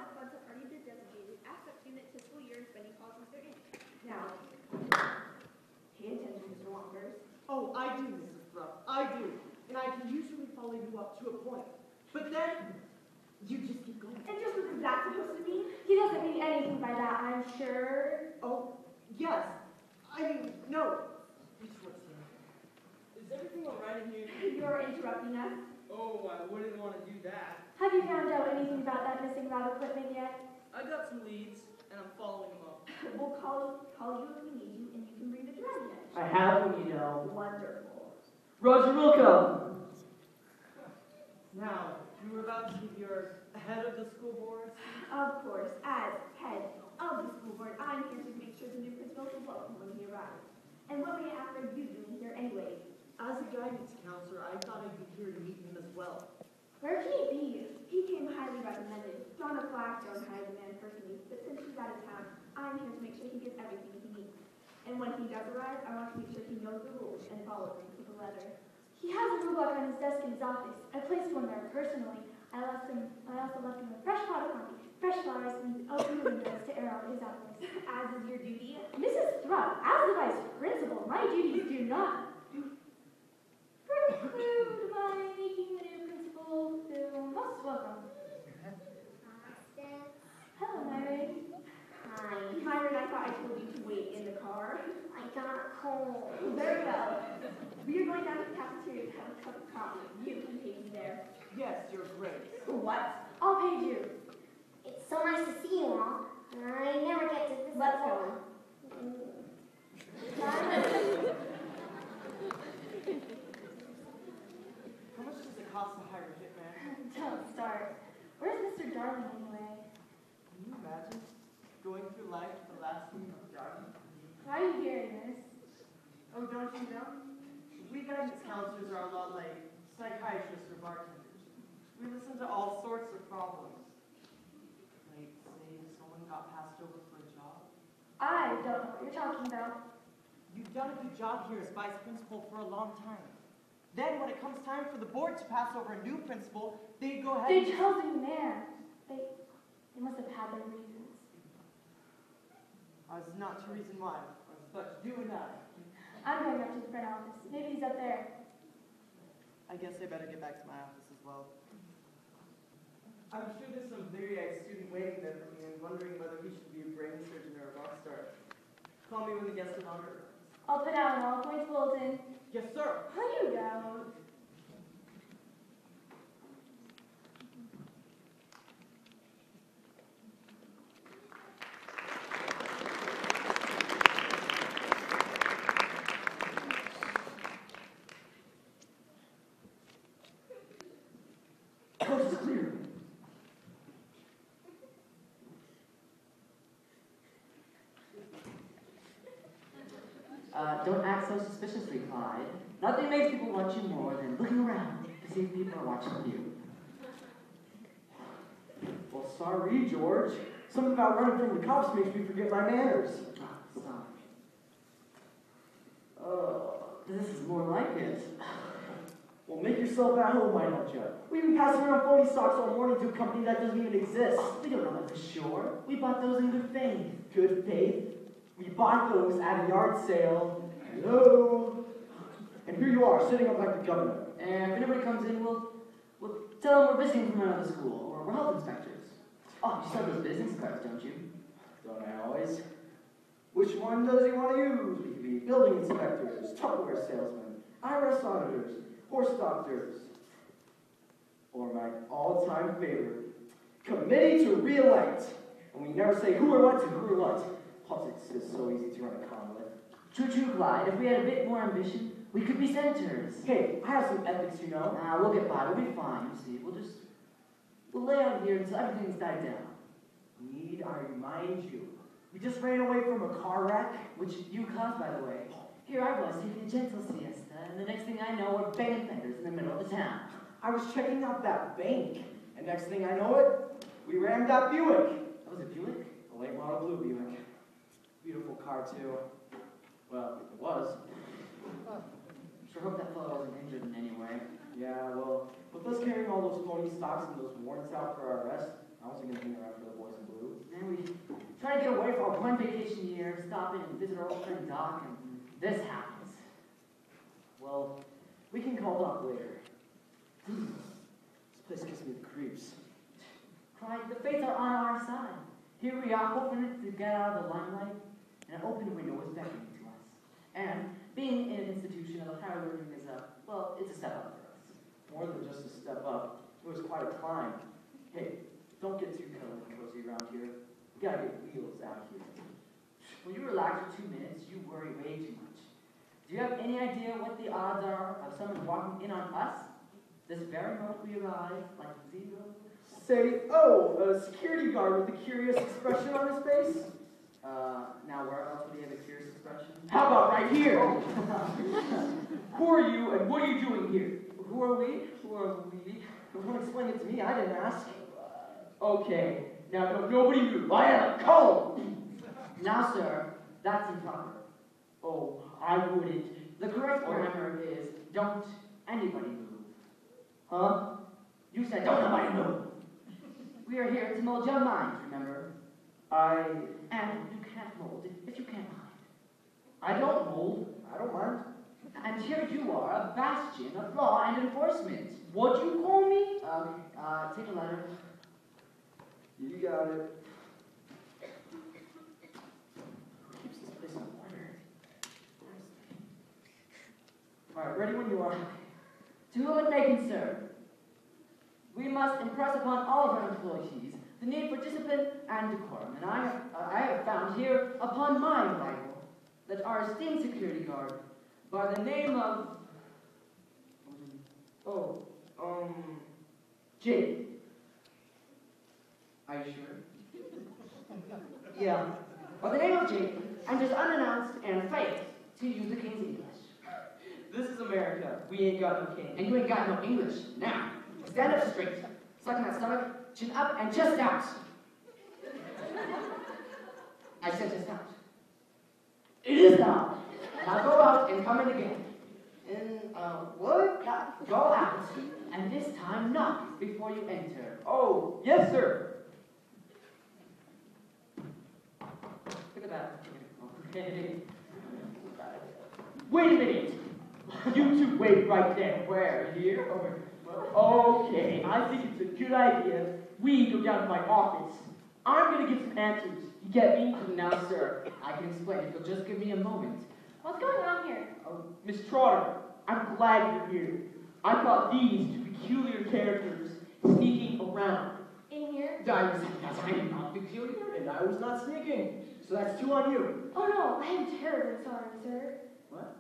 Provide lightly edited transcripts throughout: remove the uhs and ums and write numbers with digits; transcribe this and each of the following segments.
that funds have already been designated as such unit to school year and spending policies therein. Now, pay attention, Mr. Wanders. Oh, I do, Mrs. Thrupp, I do. And I can usually follow you up to a point. But then, you just keep going. And just what is that supposed to mean? He doesn't mean anything by that, I'm sure. Oh, yes. I mean, no. Which what's here? Is everything all right in here? You're interrupting us. Oh, I wouldn't want to do that. Have you found out anything about that missing lab equipment yet? I got some leads, and I'm following them up. We'll call you if we need you, and you can bring the driving edge. I have them, you know. Wonderful. Roger will come. Now, you were about to give your head of the school board? Of course, as head of the school board, I'm here to make sure the new principal is welcome when he arrives. And what may I ask are you doing here anyway? As a guidance counselor, I thought I'd be here to meet him as well. Where can he be? He came highly recommended. Donna Blackstone hired the man personally, but since he's out of town, I'm here to make sure he gets everything he needs. And when he does arrive, I want to make sure he knows the rules and follows them to the letter. He has a rule book on his desk in his office. I placed one there personally. I also left him a fresh pot of coffee, fresh flowers, and open windows to air out his apples. As is your duty. Mrs. Thrupp, as the vice principal, my duties do not preclude my making the new principal feel most welcome. Hello, Myron. Hi. Myron, I thought I told you to wait in the car. I got cold. Very well. We are going down to the cafeteria to have a cup of coffee. You can pay me there. Yes, Your Grace. What? I'll pay you. It's so nice to see you all. I never get to visit. Let's go. How much does it cost to hire a hitman? Don't start. Where's Mr. Darling anyway? Can you imagine going through life with the last name of Darling? Why are you hearing this? Oh, don't you know? We guidance counselors are a lot like psychiatrists or bartenders. We listen to all sorts of problems. Like, say, someone got passed over for a job. I don't know what you're talking about. You've done a good job here as vice principal for a long time. Then, when it comes time for the board to pass over a new principal, they go ahead They chose a new man. They must have had their reasons. As not to reason why, but you and I. I'm going up to the front office. Maybe he's up there. I guess I better get back to my office as well. I'm sure there's some bleary-eyed student waiting there for me and wondering whether he should be a brain surgeon or a rock star. Call me when the guest of honor arrives. I'll put out an all-points bulletin. Yes, sir. How you go? Coast is clear. Don't act so suspiciously, Clyde. Nothing makes people want you more than looking around to see if people are watching you. Well, sorry, George. Something about running from the cops makes me forget my manners. Oh, sorry. This is more like it. Well, make yourself at home, why don't you? We've been passing around phony stocks all morning to a company that doesn't even exist. Oh, we don't know that for sure. We bought those in good faith. Good faith. We bought those at a yard sale. Hello? And here you are, sitting up like the governor. And if anybody comes in, we'll tell them we're visiting from another school, or we're health inspectors. Oh, you sell those business cards, don't you? Don't I always? Which one does he want to use? We could be building inspectors, Tupperware salesmen, IRS auditors, horse doctors. Or my all-time favorite, committee to re-elect. And we never say who or what to who or what. Politics is so easy to run a con with. True, Clyde. If we had a bit more ambition, we could be senators. Hey, I have some ethics, you know. Nah, we'll get by. We'll be fine, you see. We'll lay out here until everything's died down. Need I remind you, we just ran away from a car wreck. Which you caused, by the way. Here I was, taking a gentle siesta, and the next thing I know, we're banging fenders in the middle of the town. I was checking out that bank, and next thing I know it, we rammed that Buick. That was a Buick? A late model blue Buick. Beautiful car, too. Well, it was. Sure hope that fellow wasn't injured in any way. Yeah, well, with us carrying all those phony stocks and those warrants out for our arrest, I wasn't gonna hang around for the boys in blue. And we try to get away for one vacation year, stop in and visit our old friend Doc, and this happens. Well, we can call Doc later. This place gives me the creeps. Cry, the fates are on our side. Here we are, hoping to get out of the limelight, and an open window is beckoning to us. And being in an institution of higher learning is well, it's a step up for us. More than just a step up. It was quite a climb. Hey, don't get too cuddly and cozy around here. We gotta get wheels out here. When you relax for 2 minutes, you worry way too much. Do you have any idea what the odds are of someone walking in on us? This very moment we arrive, like 0. Say, oh, a security guard with a curious expression on his face? Now where else would he have a curious expression? How about right here? Who are you and what are you doing here? Who are we? Who are we? Don't explain it to me, I didn't ask. Okay, now don't nobody move. I am call him. Now, sir, that's improper. Oh, I wouldn't. The correct grammar is don't anybody move. Huh? You said don't nobody move. We are here to mold your mind, remember? And you can't mold if you can't mind. I don't mold. I don't mind. And here you are, a bastion of law and enforcement. What'd you call me? Take a letter. You got it. Who keeps this place in order? Alright, ready when you are. To whom it may concern, we must impress upon all of our employees the need for discipline and decorum. And I have found here upon my arrival that our esteemed security guard, by the name of... Jake. Are you sure? Yeah. By the name of Jake, and is unannounced and failed to use the King's English. This is America. We ain't got no king. And you ain't got no English. Now, stand up straight, slacken that stomach, chin up, and chest out. I said chest out. It is now. Now go out and come in again. What? Now, go out, and this time knock before you enter. Oh, yes, sir. Look at that. Okay. Wait a minute. You two wait right there. Where? Here? Okay, I think it's a good idea. We go down to my office. I'm gonna get some answers. You get me? Now, sir, I can explain if you'll just give me a moment. What's going on here? Miss Trotter, I'm glad you're here. I caught these two peculiar characters sneaking around. In here? I am not peculiar. And I was not sneaking. So that's 2 on you. Oh no, I am terribly sorry, sir. What?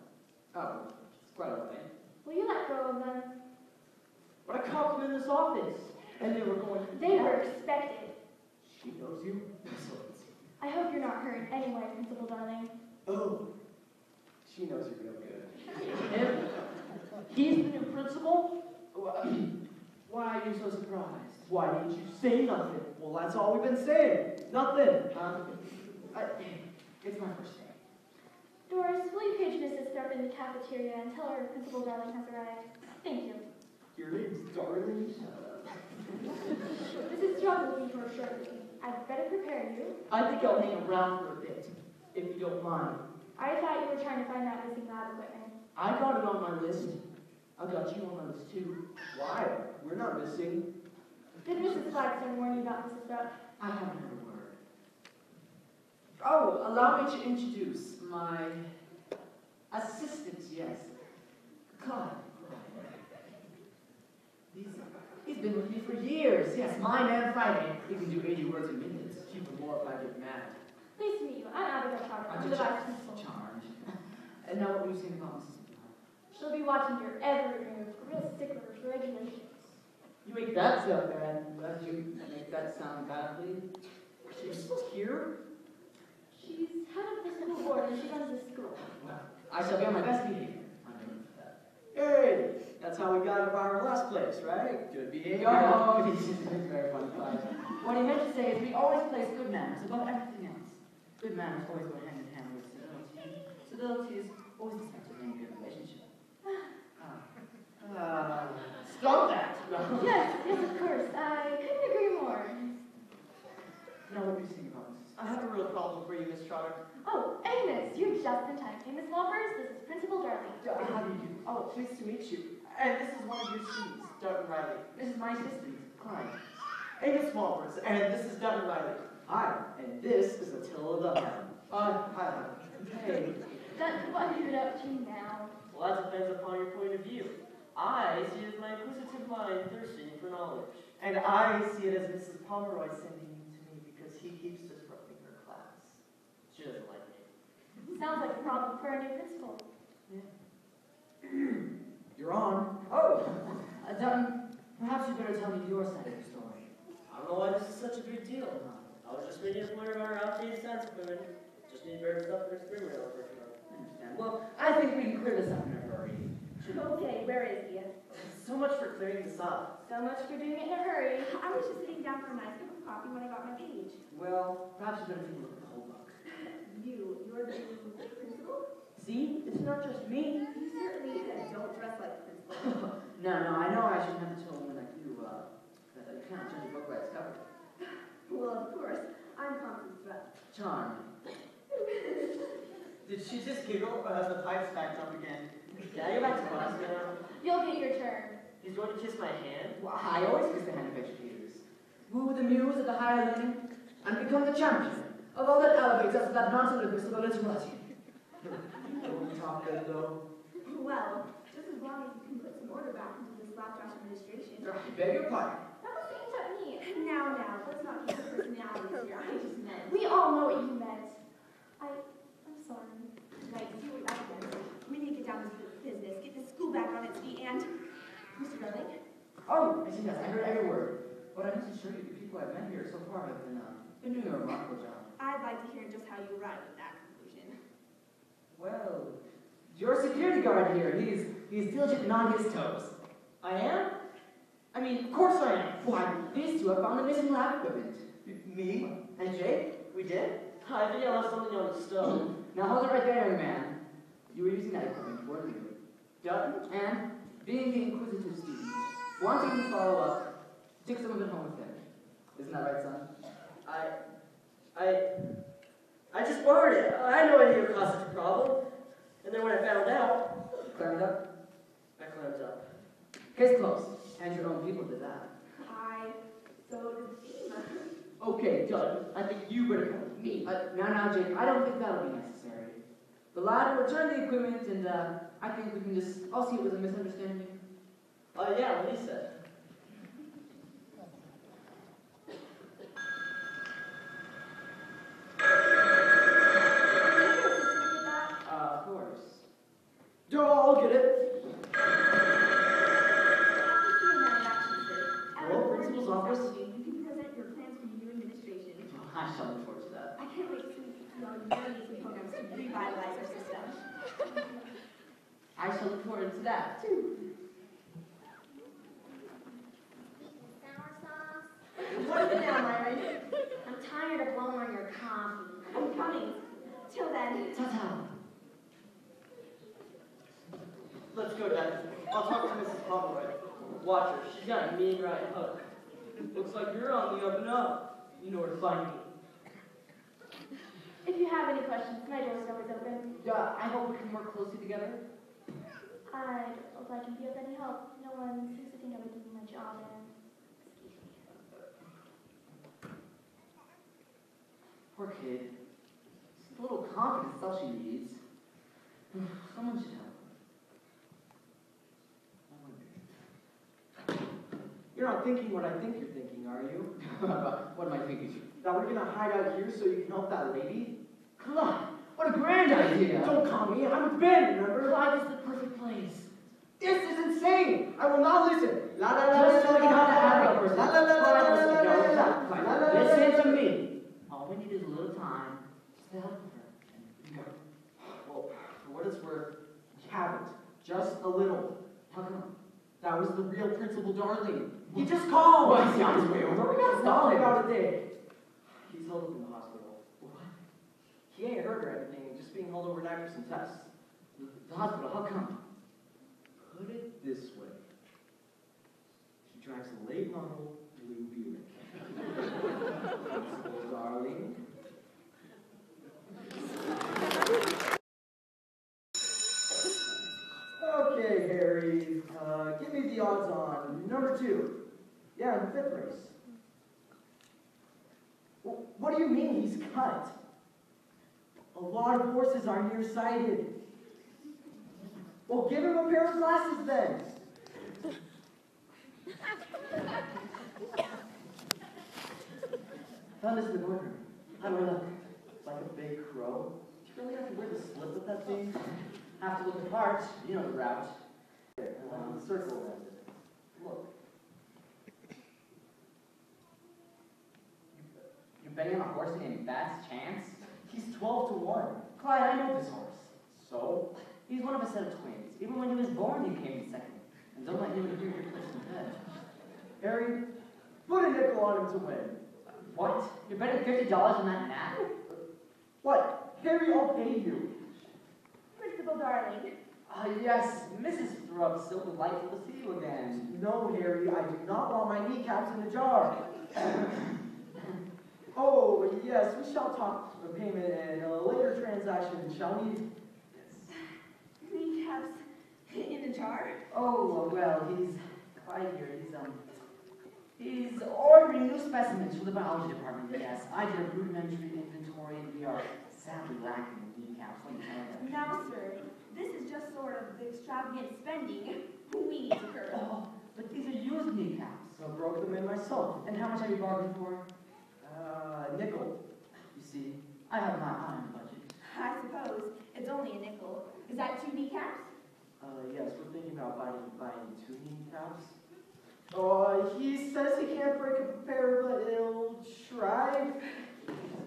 Oh, it's quite all right. Will you let go of them? But I caught them in this office. And they were going... They were expected. She knows you? I hope you're not hurt anyway, Principal Darling. Oh. She knows you're real good. Him? He's the new principal? Why are you so surprised? Why didn't you say nothing? Well, that's all we've been saying. Nothing. It's my first day. Doris, will you page Mrs. Thorpe in the cafeteria and tell her Principal Darling has arrived? Thank you. Your name's Darling? Mrs. Thorpe will be here shortly. I'd better prepare you. I think I'll hang around for a bit, if you don't mind. I thought you were trying to find that missing lab equipment. I got it on my list. I got you on my list too. Why? We're not missing. Did Mrs. Flagstone warn you about Mrs. Thorpe? I haven't heard a word. Oh, allow me to introduce my assistant, yes. Clyde. He's been with me for years, yes. My man Friday. He can do 80 words a minute. Even more if I get mad. Pleased to meet you. I'm Abigail Trotter. I'm the vice principal. Charmed. And now what were you saying about Mrs. She'll be watching your every move. A real stickler for regulations. You make that sound bad. Does you make that sound badly? She's here? She's head of the school board and she runs the school. I shall be on my best behavior. Hey! That's how we got out of our last place, right? Good behavior. Oh, this is very funny, Clyde. What he meant to say is we always place good manners above everything else. Good manners always go hand in hand with civility. Civility is always essential in a good relationship. Stop that! Yes, of course. I couldn't agree more. problem for you, Miss Trotter. Oh, Amos, you're just in time. Amos Loppers, this is Principal Darling. How do you do? Oh, pleased to meet you. And this is one of your students, Dutton Riley. This is my assistant, Clyde. Amos Walters, and this is Dutton Riley. Hi, and this is Attila the Hun. Hi. Hey. Dutton, what are you up to now? Well, that depends upon your point of view. I see it as my inquisitive mind thirsting for knowledge. And I see it as Mrs. Pomeroy sending you to me because he keeps disrupting her class. She doesn't like me. Sounds like a problem for our new principal. You're on. Oh, Dutton, perhaps you better tell me your side of the story. I don't know why this is such a big deal. I was just making a point of our outdated science equipment. Just need better stuff for spring rail for sure. I understand. Well, I think we can clear this up in a hurry. Okay, where is he? So much for clearing this up. So much for doing it in a hurry. I was just sitting down for a nice cup of coffee when I got my page. Well, perhaps you better take a look at the whole book. You're the new principal? See, it's not just me. You certainly don't dress like the principal. No, I know I shouldn't have to tell a woman like you, that you can't judge a book by its cover. Well, of course. I'm Constance Rupp. Charming. Did she just giggle or has the pipes backed up again? Yeah, you're back to class now. You'll get your turn. He's going to kiss my hand. Well, I always kiss the hand of educators. Woo the muse of the higher learning, and become the champion of all that elevates us to that non-syllabus of illiterati. Don't talk that though. Well, just as long as you can put some order back into this slapdash administration. I beg your pardon. That was aimed at me. Now, let's not keep the personalities here. I just meant. We all know what you meant. I'm sorry. Right, see what I can do. We need to get down to business, get the school back on its feet, and Mr. Darling? Oh, yes, I heard every word. But I must assure you, the people I've met here so far have been doing a remarkable job. I'd like to hear just how you arrived at that conclusion. Well, your security guard here, he's diligent and on his toes. I am? I mean, of course I am. Why, these two have found the missing lab equipment. Me? And Jake? We did? I think I left something on the stove. Now hold it right there, young man. You were using that equipment, weren't you? Dutton? And, being the inquisitive student, wanting to follow up, took some of it home with him. Isn't that right, son? I just borrowed it. I had no idea it would cause such a problem. And then when I found out, Clearing it up? I climbed up. Case closed. And your own people did that. So did the team. Okay, Dutton, I think you better come with me. Now, Jake, I don't think that'll be necessary. The lad will return the equipment, and I think we can just all see it was a misunderstanding. Yeah, what he said. Of course. I'll get it. Hello, principal's office. You can present your plans for your new administration. I shall look forward to that. I can't wait to see all your amazing programs to revitalize our system. I shall look forward to that, too. Sour sauce? What is it now, Myron? I'm tired of blowing on your coffee. I'm coming. Till then. Ta-ta. Let's go, Dutton. I'll talk to Mrs. Pomeroy. Watch her. She's got a mean right hook. Looks like you're on the up and up. You know where to find me. If you have any questions, my door's always open. I hope we can work closely together. I don't know if I can be of any help. No one seems to think I would do my job, and Poor kid. Just a little confidence is all she needs. Someone should help her. I wonder. You're not thinking what I think you're thinking, are you? What am I thinking? That we're gonna hide out here so you can help that lady? Clyde, what a grand idea! Don't call me, I'm Ben, remember? Clyde is the perfect place. This is insane! I will not listen! La la la Just so la we have to la have la a person. la la la Clyde, la listen, la no, la stop. la Clyde, la la listen la to la. me. All we need is a little time just to help her. And go. Well, for what it's worth, we haven't. Just a little. How come? That was the real Principal Darling. He just called! Well, he's on his way over. We gotta stall him. About a day. He's held up in the hospital. What? He ain't hurt or anything, just being held overnight for some tests. The hospital, how come? Put it this way. He drives a late model blue Buick. Principal Darling. odds on number 2. Yeah, in the 5th race. Well, what do you mean he's cut? A lot of horses are nearsighted. Well, give him a pair of glasses then. Found this in the boardroom. How do I look? Like a big crow? Do you really have to wear the slip with that thing? Have to look the part. You know the route. Circle around it. Look. You're betting on a horse named Bat's Chance? He's 12 to 1. Clyde, I know this horse. So? He's one of a set of twins. Even when he was born, he came second. And don't let anyone hear your place in bed. Harry, put a nickel on him to win. What? You're betting $50 on that nap? What? Harry, I'll pay you. Principal darling. Yes, Mrs. Thrupp, so delightful to see you again. No, Harry, I do not want my kneecaps in the jar. Oh, yes, we shall talk the payment in a later transaction, shall we? Kneecaps in a jar? Oh, well, he's Clyde here. He's ordering new specimens for the biology department, yes. I did a rudimentary inventory, and we are sadly lacking in kneecaps. Let me tell you. Now, sir, this is just sort of the extravagant spending we need to curb. Oh, but these are used kneecaps. I broke them in myself. And how much have you bargained for? Nickel. You see, I have my eye on the budget. I suppose it's only a nickel. Is that 2 kneecaps? Yes, we're thinking about buying 2 kneecaps. He says he can't break a pair, but he'll try.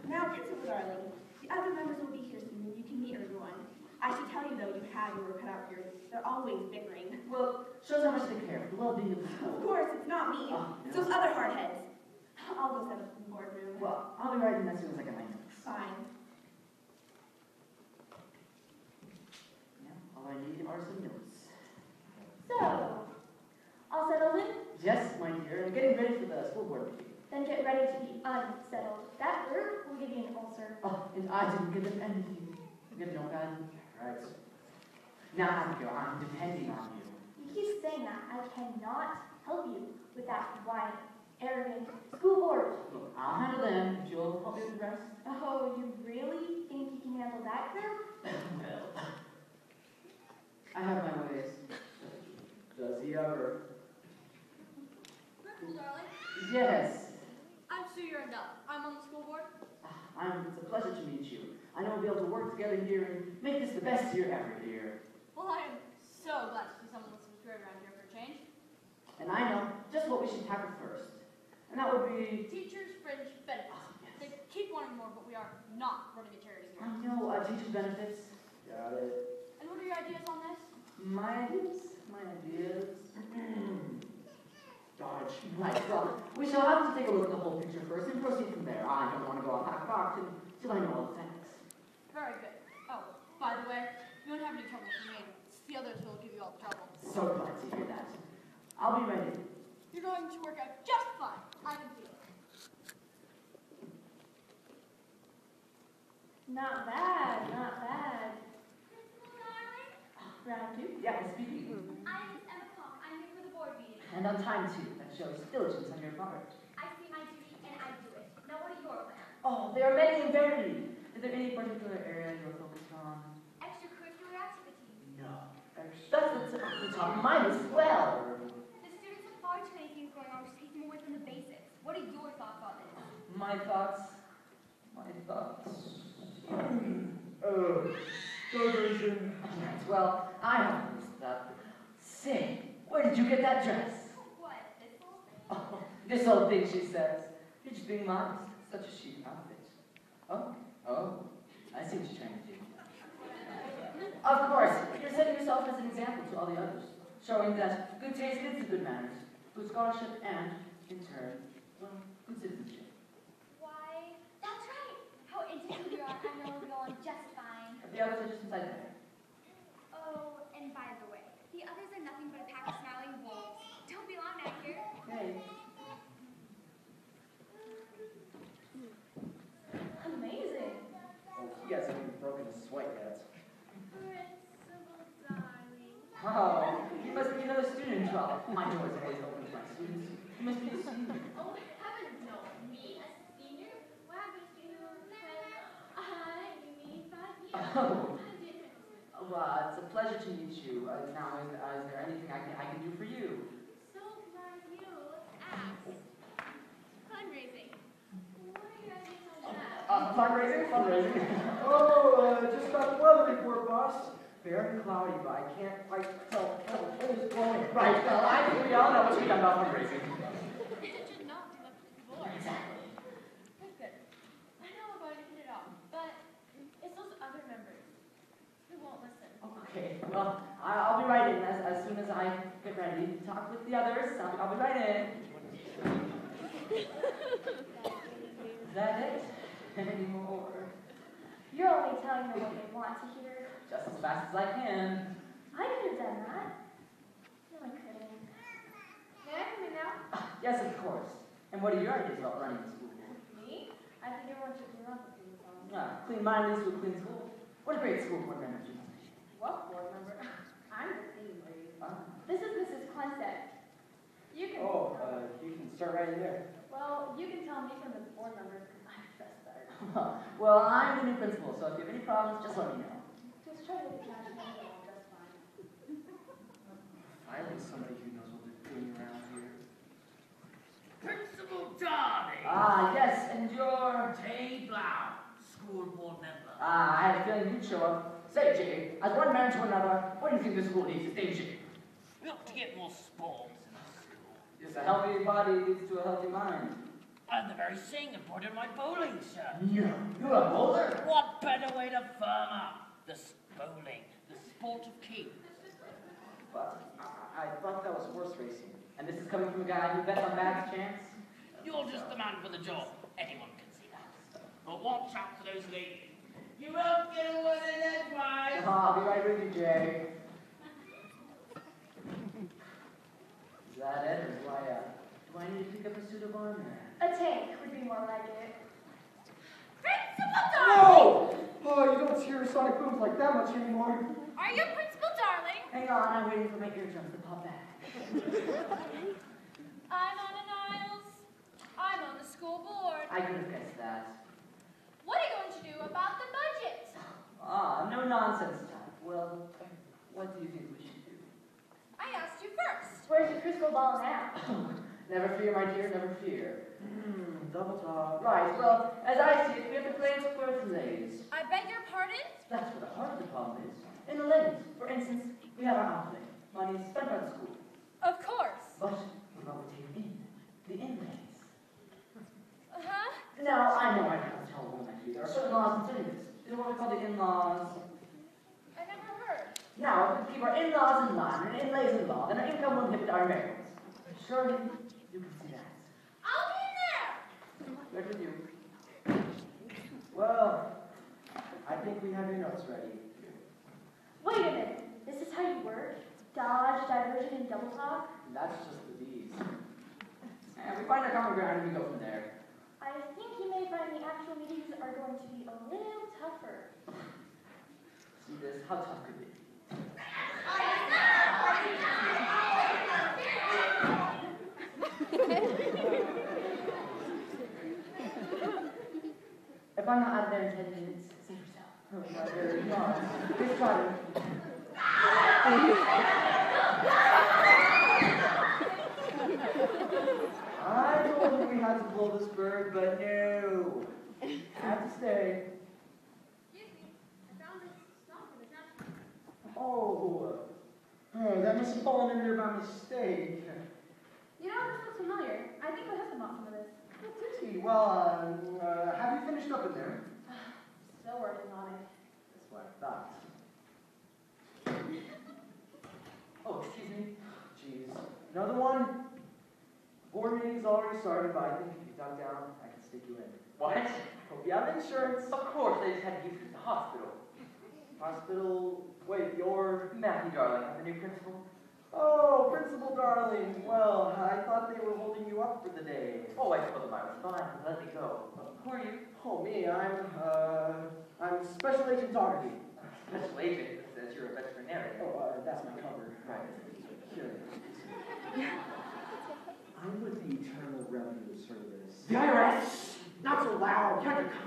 Now, Principal darling, the other members will be here soon, and you can meet everyone. I should tell you, though, you have your work cut out here. They're always bickering. Well, shows how much they care for the well-being of the Of school. course, it's not me. Oh, It's those other hardheads. I'll go set up in the boardroom. Well, I'll be writing as soon as I get my notes. Fine. Yeah, all I need are some notes. So, all settled in? Yes, my dear, I'm getting ready for the school board meeting. Then get ready to be unsettled. That word will give you an ulcer. Oh, and I didn't give them anything. Give no pen. Right. Now, Abigail, I'm depending on you. You keep saying that. I cannot help you with that white, arrogant school board. Look, I'll handle them if you'll help me with the rest. Oh, you really think you can handle that group? Well, I have my ways. Does he ever? Principal, darling, Yes. I'm Sue Urandell. I'm on the school board. It's a pleasure to meet you. I know we'll be able to work together here and make this the best year ever here. Well, I am so glad to see someone with some spirit around here for a change. And I know just what we should tackle first. And that would be... Teachers' fringe benefits. They keep wanting more, but we are not running a charity I here. know, teachers' benefits. Got it. And what are your ideas on this? My ideas. Dodge. Right, well, we shall have to take a look at the whole picture first and proceed from there. I don't want to go off half-cocked until I know all the facts. Very good. Oh, by the way, you don't have any trouble with me. It's the others who will give you all the trouble. So glad to hear that. I'll be ready. You're going to work out just fine. I can feel it. Not bad, not bad. Round 2? Yeah, speaking. I'm Miss Emma Clark. I'm here for the board meeting. And on time, too. That shows diligence on your part. I see my duty and I do it. Now what are your plans? Oh, there are many and varied. Is there any particular area you're focused on? Extracurricular activities. No. That's the top of mine as well. The students have far too many things going on which take them away from the basics. What are your thoughts on this? My thoughts. Diversion. Alright, well, I have that. Say, where did you get that dress? What, this whole thing? Oh, this old thing, she says. You're just being modest. Such a chic outfit. Oh, I see what you're trying to do. Of course, you're setting yourself as an example to all the others, showing that good taste leads to good manners, good scholarship, and, in turn, well, good citizenship. Why, that's right. How interesting you are. I know it'll go on just fine. The others are just inside there. Oh, and by the way, the others are nothing but a pack of smiling wolves. Don't be long out here. Hey. Amazing. Oh, he hasn't even broken a sweat yet. Principal, darling. Oh, you must be another student well, my doors are always open to my students. You must be a senior. Oh, heavens no. Me, a senior? What happens to you when you meet 5 years? Oh. Well, it's a pleasure to meet you. Now, is there anything I can do for you? So glad you asked. Fundraising. What are you guys talking about? Fundraising? Oh, just got the weather report, boss. Very cloudy, but I can't quite tell how the wind is blowing. Right, well, I think we all know what we done about fundraising. It should not be left to the board. Exactly. That's good. I know we're going to hit it off, but it's those other members who won't listen. Okay, well, I'll be right in as soon as I get ready to talk with the others. I'll be right in. Is that it? Any more? You're only telling them what they want to hear. Just as fast as I can. I could have done that. No, I couldn't. May I come in now? Yes, of course. And what are your ideas about running the school? Me? I think everyone should clean up a few times. Clean mind leads to a clean school. What a great school board member you must be. What board member? I'm the cleaning lady. Ah. This is Mrs. Clensett. You can. You can start right there. Well, you can tell me from the board members because I'm dressed better. Well, I'm the new principal, so if you have any problems, just let me know. Just try to get cash and all, that's fine. Finally, somebody who knows what they're doing around here. Principal Darling. Ah, yes, and your... Jay Blau, school board member. I had a feeling you'd show up. Say, Jay, as one man to another, what do you think the school needs to stage? We ought to get more sports in the school. Yes, a healthy body leads to a healthy mind. And the very thing embroidered my bowling shirt. Yeah, you're a bowler? What better way to firm up? Bowling, the sport of kings. But I thought that was horse racing. And this is coming from a guy who bet on Matt's chance? You're just the man for the job. Anyone can see that. But watch out for those ladies. You won't get away with it twice. I'll be right with you, Jay. Is that it, or do I need to pick up a suit of armor? A tank would be more like it. Principal Darling! No! Oh, you don't hear sonic booms like that much anymore. Are you Principal Darling? Hang on, I'm waiting for my eardrums to pop back. I'm on an aisles. I'm on the school board. I could have guessed that. What are you going to do about the budget? No nonsense type. Well, what do you think we should do? I asked you first. Where's your crystal ball now? Never fear, my dear, never fear. Double talk. Right, well, as I see it, we have to play it square with the ladies. I beg your pardon? That's where the heart of the problem is. In the ladies, for instance, we have our outlay. Money is spent by the school. Of course. But what we take in? The in-lays. Uh-huh. Now, I know I can't tell a woman like you. There are certain laws and things. Is it what we call the in-laws? I never heard. Now, if we keep our in-laws in line and in-lays in law, then our income will inhibit our marriages. Surely, you can see that. I'll be in there. Good with you. Well, I think we have your notes ready. Wait a minute. This is how you work? Dodge, diversion, and double talk? That's just the D's. And we find our common ground and we go from there. I think you may find the actual meetings are going to be a little tougher. See this? How tough could it be? If I'm not out of there in 10 minutes, save yourself. Oh, my very God. Here's Charlie. I told you we had to blow this bird, but no. Have to stay. Excuse me. I found this stop for the trash. Oh, that must have fallen in there by mistake. You know, this looks familiar. I think my husband bought some of this. Pity. Well, have you finished up in there? Still working on it. That's what I thought. Oh, excuse me. Jeez. Another one? Board meeting's already started, but I think if you duck down, I can stick you in. What? Hope you have insurance. Of course, I just had to get you to the hospital. Hospital. Wait, you're. Matthew, darling, I'm the new principal. Oh, Principal Darling. Well, I thought they were holding you up for the day. Oh, I told them I was fine. Let me go. Who are you? Oh, me. I'm Special Agent Doherty. Special agent says you're a veterinarian. Oh, that's my cover. Right. Here. I'm with the Internal Revenue Service. The IRS! Not so loud. You're undercover.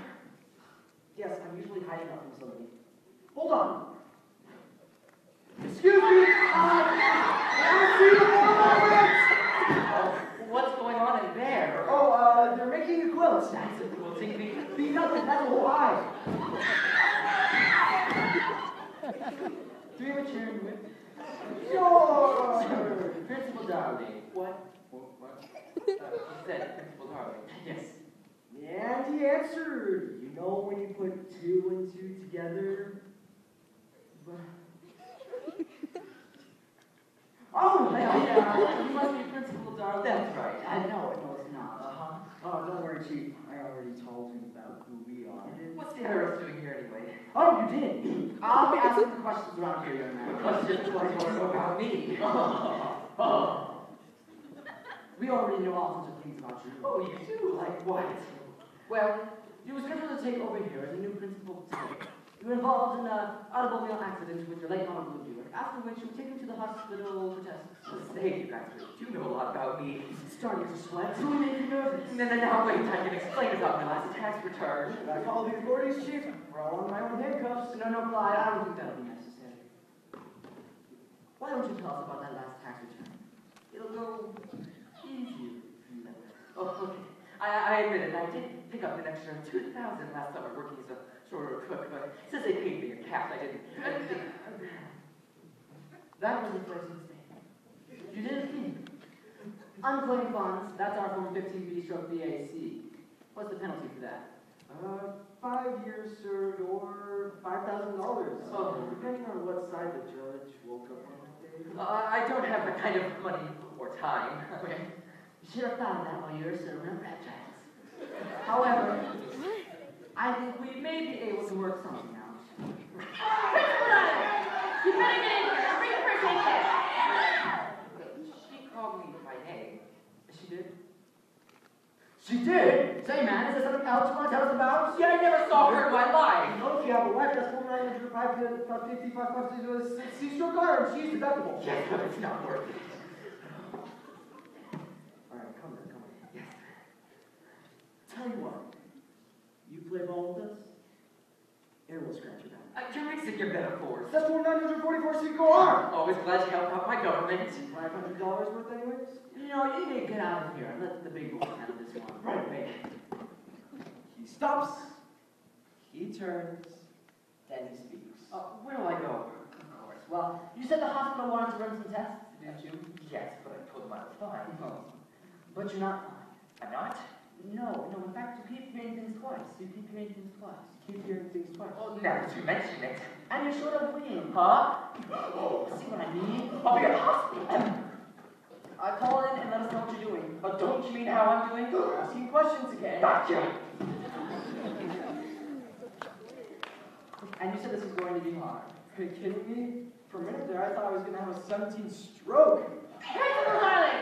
Yes, I'm usually hiding out from somebody. Hold on. Excuse me! I see you for a moment! What's going on in there? Oh, they're making a quilt. That's a quilting bee. Be nothing, that's a lie. Do you have a chair in with? Sure! Principal Darling. What? He said Principal Darling. Yes. And he answered. You know when you put 2 and 2 together? Oh, yeah. You must be Principal Darling. That's right. No, it's not. Oh, don't worry, Chief. I already told him about who we are. What's the IRS doing here anyway? Oh, you did? I'll be asking the questions around here, young man. Questions about me. We already know all sorts of things about you. Oh, you do? Like what? Well, you were scheduled to take over here as a new principal today. You were involved in an automobile accident with your late automobile dealer, after which you were taken to the hospital for tests. Say, you guys do know a lot about me. Starting to sweat. So we make you nervous. Now wait, I can explain about my last tax return. Should I call the authorities, Chief? We're all on my own handcuffs. No, Clyde, I don't think that'll be necessary. Why don't you tell us about that last tax return? It'll go easier for you that way. Oh, okay. I admit it, I did pick up an extra $2,000 last summer working as a shorter cook, but since they paid me in cash, I didn't. That was the first mistake. You didn't think. Unclaimed funds, that's our Form 15B/BAC. What's the penalty for that? 5 years served or $5,000. Oh. Depending on what side the judge woke up on that day. I don't have that kind of money or time. Okay. You should have thought of that while you were serving a red jackets. However, I think we may be able to work something out. You better get in here. I'll bring the first aid kit. She called me by name. She did? She did? Say, man, is there something else you want to tell us about? Yeah, I never saw her in my life. No, if you have a wife, that's 4,900, 550, she's your car, and she's deductible. Yes, but it's not worth it. All right, come here. Yes. Tell you what, you play ball with us, and we'll scratch your back. You're mixing your metaphors. That's 4,944, so you go on. Always glad to help out my government. $500 worth anyways? You know, you need to get out of here and let the big boy handle this one. Right away. He stops, he turns, then he speaks. Where do I go? Of course. Well, you said the hospital wanted to run some tests, didn't you? Yes, but I told them I was fine. Oh. But you're not fine. I'm not? No, in fact, you keep hearing things twice. Keep hearing things twice. Oh, now that you mention it. And you're short of wind. Huh? See what I mean? I'll be at hospital. Call in and let us know what you're doing. But don't you mean how I'm doing? You're asking questions again. Gotcha. And you said this was going to be hard. Are you kidding me? For a minute there, I thought I was going to have a 17 stroke. Principal Darling!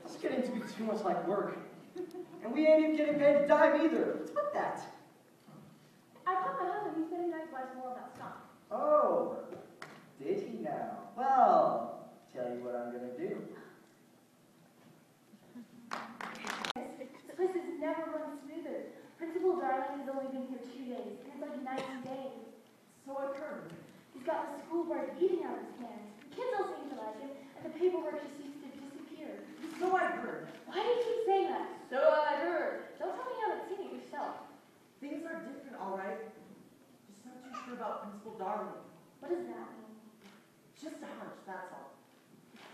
It's getting to be too much like work. And we ain't even getting paid to dive either. What's with that? I told my husband he's getting nice advice more about stock. Oh, did he now? Well, tell you what I'm going to do. This place has never run smoother. Principal Darling has only been here 2 days, and it's like 90 days. So I've heard. He's got the school board eating out of his hands. The kids all seem to like him, and the paperwork just seems to disappear. So I've heard. Why do you keep saying that? So I heard. Don't tell me you haven't seen it yourself. Things are different, all right? Just not too sure about Principal Darling. What does that mean? Just a hunch, that's all.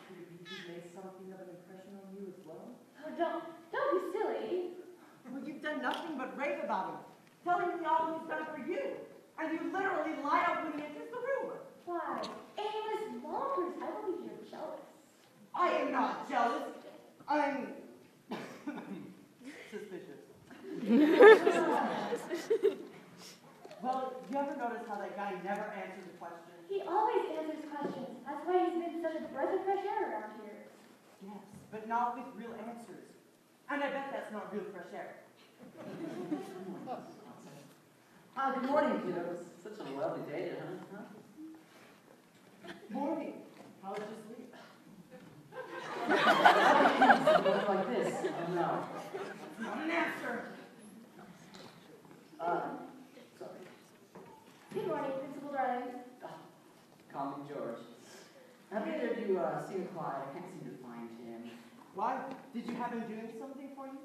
Could it be he made something of an impression on you as well? Oh, don't be silly. Well, you've done nothing but rave about him, telling me all he's done for you. And you literally light up when he enters the room. Why? Aimless loafers. I believe you're jealous. I am not jealous. I'm suspicious. Well, you ever notice how that guy never answers a question? He always answers questions. That's why he's been such a breath of fresh air around here. Yes, but not with real answers. And I bet that's not real fresh air. Good morning, kiddos. Such a lovely day, huh? Morning. How was your sleep? Looks like this. Oh, no. Not an answer. Sorry. Good morning, Principal Darling. Call me George. Have either of you seen Clyde? I can't seem to find him. Why? Did you have him doing something for you?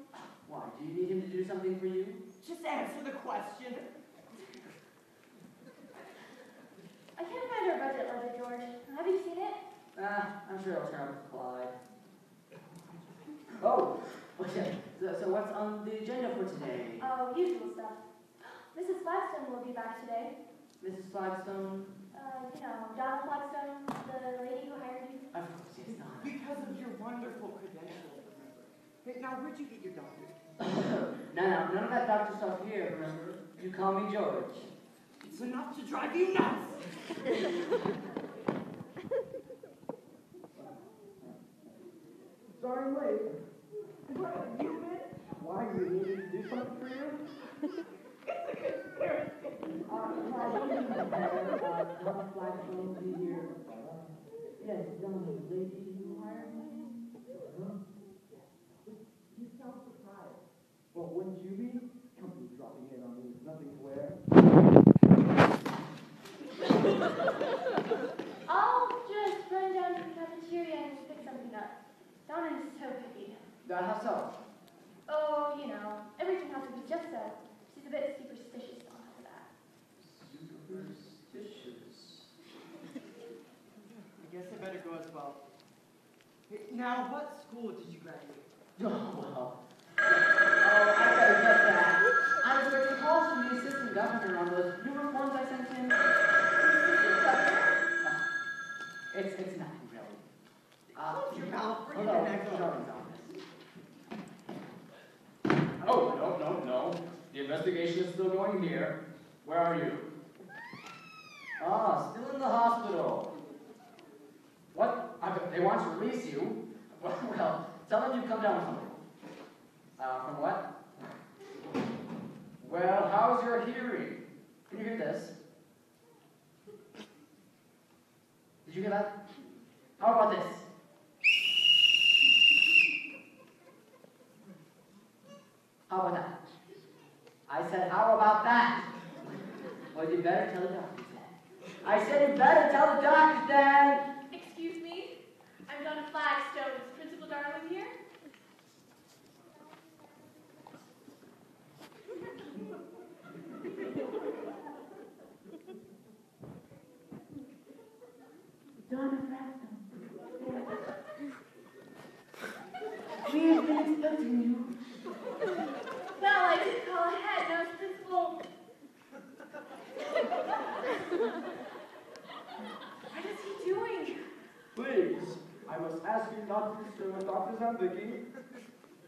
Why? Do you need him to do something for you? Just answer the question. I can't find our budget ledger, George. Have you seen it? I'm sure I'll turn up with Clyde. Oh, okay. So what's on the agenda for today? Oh, usual stuff. Mrs. Flagstone will be back today. Mrs. Flagstone? You know, Donna Flagstone, the lady who hired you. Of course, yes, Donna. Because of your wonderful credentials, remember. Hey, now, where'd you get your doctorate? No, none of that doctor stuff here, remember? You call me George. It's enough to drive you nuts! Sorry I'm late. What have you been? Why, you need me to do something for you? Donna Flagstone will be here. Yes, Donna, the lady who hired me. You sound surprised. Well, wouldn't you be? Company dropping in on me with nothing to wear. I'll just run down to the cafeteria and pick something up. Donna is so picky. How so? Oh, you know, everything has to be just so. She's a bit superstitious on top of that. Superstitious. I guess I better go as well. Hey, now, what school did you graduate? Oh, well. Oh, I better get that. I was getting calls from the assistant governor on those new reforms I sent him. It's nothing, really. Close your mouth. Bring Hello, it back Jordan's up. office. Oh, no. The investigation is still going here. Where are you? Ah, still in the hospital. What? They want to release you? Well, tell them you've come down with something. From what? Well, how's your hearing? Can you hear this? Did you hear that? How about this? How about that? I said, how about that? Well, you better tell the doctor, Dad. I said you better tell the doctor, Dad. Excuse me? I'm Donna Flagstone. Is Principal Darling here? Donna Flagstone. We have been expecting you. Well, I did call ahead. Now it's Principal. What is he doing? Please, I must ask you not to disturb Dr. Zambicki.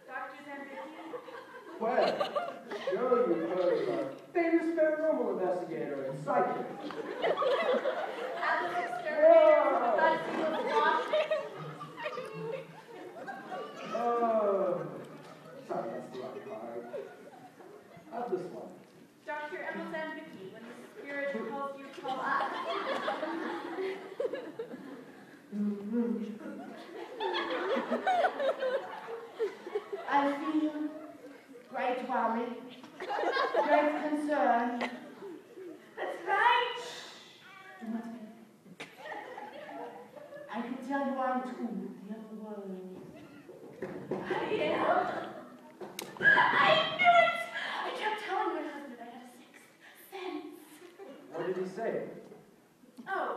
Dr. Zambicki? Well, surely you've heard of a famous paranormal investigator and psychic. Atlas exterminator from the battlefield of Washington? Oh, sorry, that's the wrong card. Have this one. Dr. Emma Zambicki, when the spirit calls you, call us. I feel great worry, great concern. That's right. Do not speak. I can tell you I'm too with the other world. I am. I knew it! I kept telling my husband I had a sixth sense. What did he say? Oh,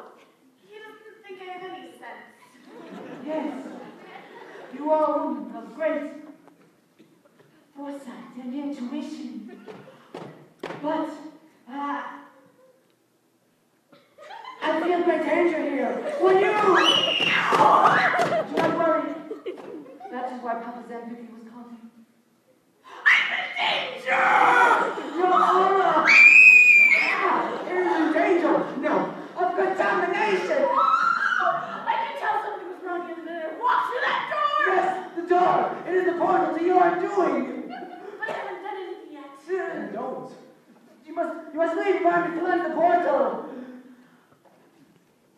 he doesn't think I have any sense. Yes, you are a woman of great foresight and intuition. But, I feel great danger here. Will you? Do not worry. That is why Papa Zambicki was calling. I'm in danger! Your aura! Is in danger! No, of contamination! I could tell something was wrong the minute I walked through that door! Yes, the door! It is the portal to your undoing! But I haven't done anything yet. Then don't. You must leave! time to cleanse the portal.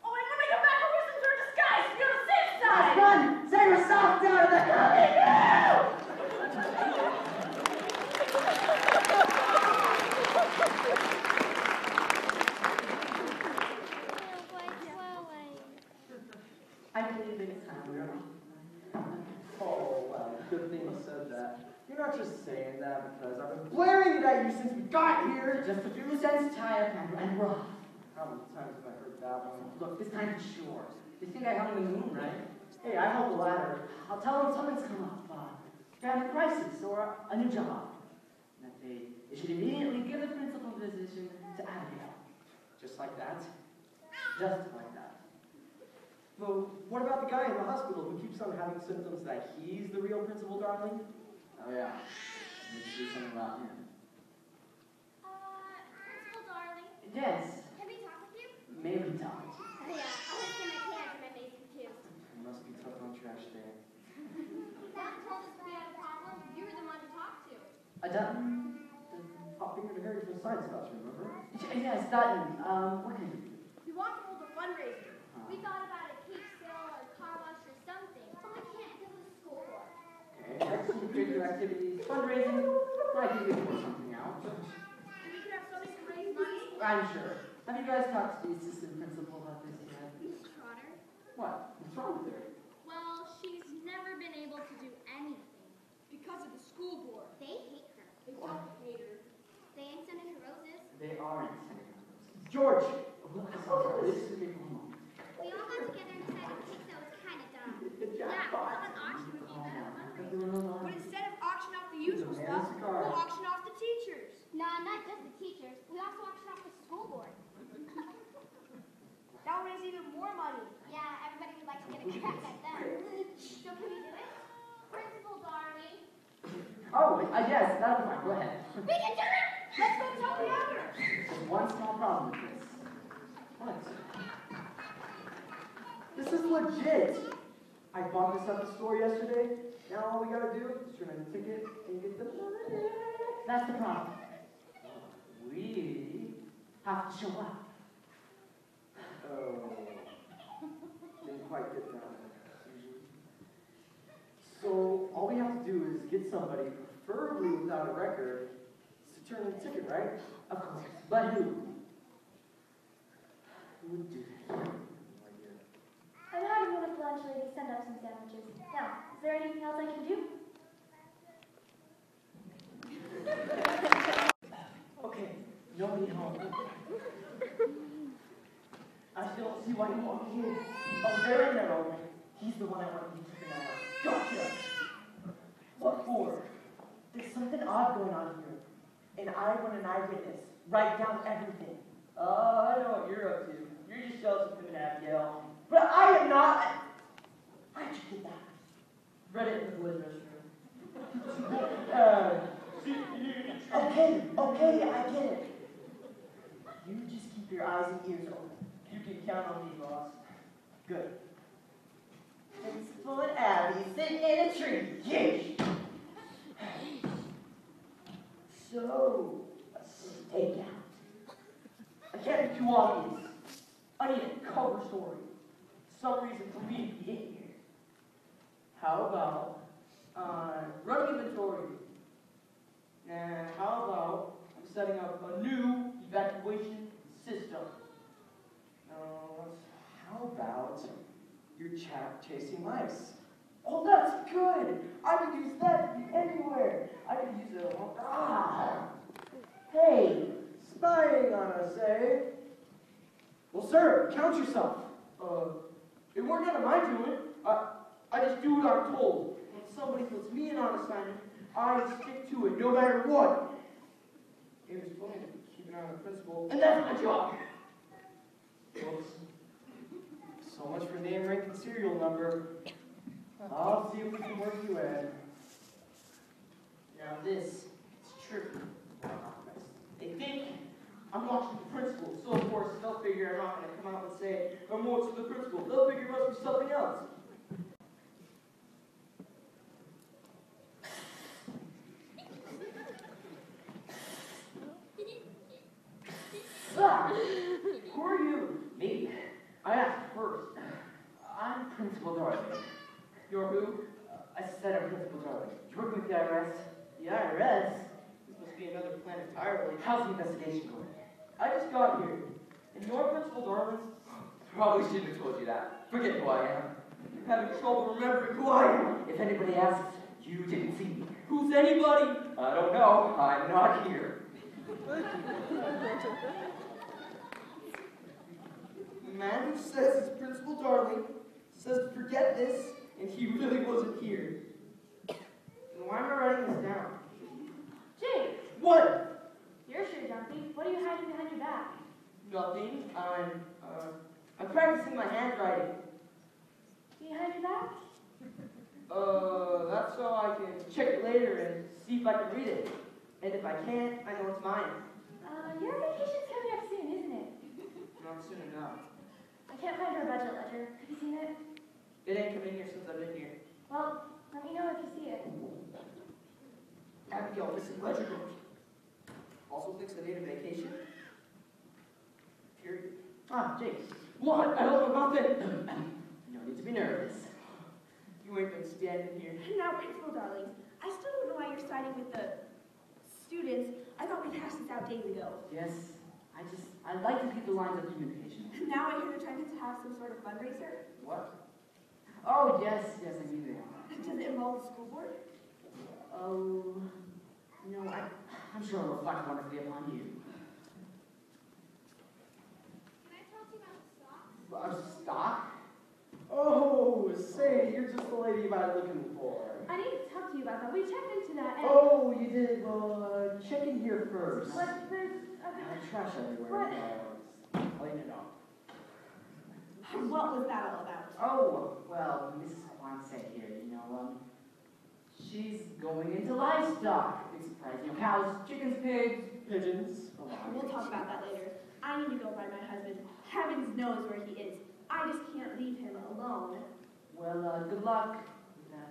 Oh, and when we come back, we'll use them to our disguise to be on the safe side. Run! Save yourself down to the hell! I believe it's time we are Oh, well, good thing you said that. You're not just saying that because I've been blaring it at you since we got here. just a few cents tie up and rough. How many times have I heard that one? Look, this time for sure. You think I hung the moon, right? Hey, I held the ladder. I'll tell them something's come up. Family crisis or a new job. That they should immediately give the principal position to Abigail. Just like that? Just like that. Well, what about the guy in the hospital who keeps on having symptoms that he's the real principal darling? Oh yeah. Need to do something about him. Principal Darling, Yes. can we talk with you? Maybe talk. Oh, yeah, I'll just get my cans and my basin too. It must be tough on trash day. Dad told us we had a problem. You were the one to talk to. Dutton? Popping in a hurry for the science class, remember? Yes, Dutton. What can you do? We want to hold a fundraiser. We thought about a cake sale or car wash or something, but we can't because of the school board. Okay, extracurricular activities, fundraising. I think we can work something out. We could have something to raise money. I'm sure. Have you guys talked to the assistant principal about this yet? Miss Trotter? What? What's wrong with her? Well, she's never been able to do anything. Because of the school board. They hate her. They don't hate her. They ain't sending her roses. They aren't. George! This is me for a moment. We all got together and decided cake sale was kind of dumb. Yeah, Jackpot! an auction would be a better fundraiser. But instead of auctioning off the useful The stuff, man's car. we'll auction off the teachers. Nah, not just the teachers. We also auction off the school board. That would raise even more money. Yeah, everybody would like to get a crack at them. So can we do it? Principal Darling. Oh, yes, that'll be fine. Go ahead. We can do it! Let's go tell the others. There's one small problem with this. What? This is legit! I bought this at the store yesterday. Now all we gotta do is turn in the ticket and get the money. That's the problem. We have to show up. Oh. Didn't quite get that. So all we have to do is get somebody, preferably without a record, to turn in the ticket, right? Of course. But who? Who would do that? I'm having one of the lunch ladies send up some sandwiches. Now, is there anything else I can do? Okay, nobody home. I still don't see why you want me here. Oh, there in there, Orem. He's the one I want to be keeping an eye on. Gotcha! What for? There's something odd going on here. And I want an eyewitness. Write down everything. Oh, I know what you're up to. You're just jealous of him and Abigail. But I am not. How'd you get that? Read it in the boys' restroom. Okay, I get it. You just keep your eyes and ears open. You can count on me, boss. Good. Principal and Abby sitting in a tree. Yeesh. So, a stakeout. I can't be too obvious. I need a cover story. Some reason for me to be in here. How about running inventory? And how about I'm setting up a new evacuation system? How about your chap chasing mice? Oh, that's good! I could use that anywhere. I could use it. Hey, spying on us, eh? Well, sir, count yourself. It weren't none of my doing. I just do what I'm told. When somebody puts me in on assignment, I stick to it no matter what. It was funny to keep an eye on the principal, and that's my job. Whoops. So much for name, rank, and serial number. I'll see if we can work you in. Now this is tricky. They think I'm watching the principal, so of course they'll figure I'm not going to come out and say I'm watching the principal. They'll figure it must be something else. So, Darling. You're who? I said I'm Principal Darling. You working with the IRS? The IRS? This must be another plan entirely. How's the investigation going? I just got here. And you're Principal Darwin? Probably shouldn't have told you that. Forget who I am. I'm having trouble remembering who I am. If anybody asks, you didn't see me. Who's anybody? I don't know. I'm not here. The man who says he's Principal Darling says to forget this, and he really wasn't here. And why am I writing this down? Jake, What? you're sure jumpy. What are you hiding behind your back? Nothing. I'm practicing my handwriting. Behind your back? That's so I can check it later and see if I can read it. And if I can't, I know it's mine. Your vacation's coming up soon, isn't it? Not soon enough. I can't find our budget ledger. Have you seen it? It ain't come in here since I've been here. Well, let me know if you see it. Abigail, missing ledger book. Also thinks I need a vacation. Period. Ah, Jake. What? I don't know nothing. No need to be nervous. You ain't been standing here. Now, Principal Darling, I still don't know why you're siding with the students. I thought we hashed this out days ago. Yes, I like to keep the lines of communication. Now I hear they're trying to have some sort of fundraiser. What? Oh, yes, I knew that. Does it involve the school board? Oh, no, I'm sure it'll reflect wonderfully upon you. Can I talk to you about stocks? Stock? Oh, say, you're just the lady I was looking for. I need to talk to you about that. We checked into that and... Oh, you did? Well, check in here first. But there's... Trash everywhere. I'll clean it up. What was that all about? Oh, well, Mrs. Quonset here, she's going into livestock. Big surprise, cows, chickens, pigs, pigeons. We'll talk about that later. I need to go find my husband. Heavens knows where he is. I just can't leave him alone. Well, good luck with that.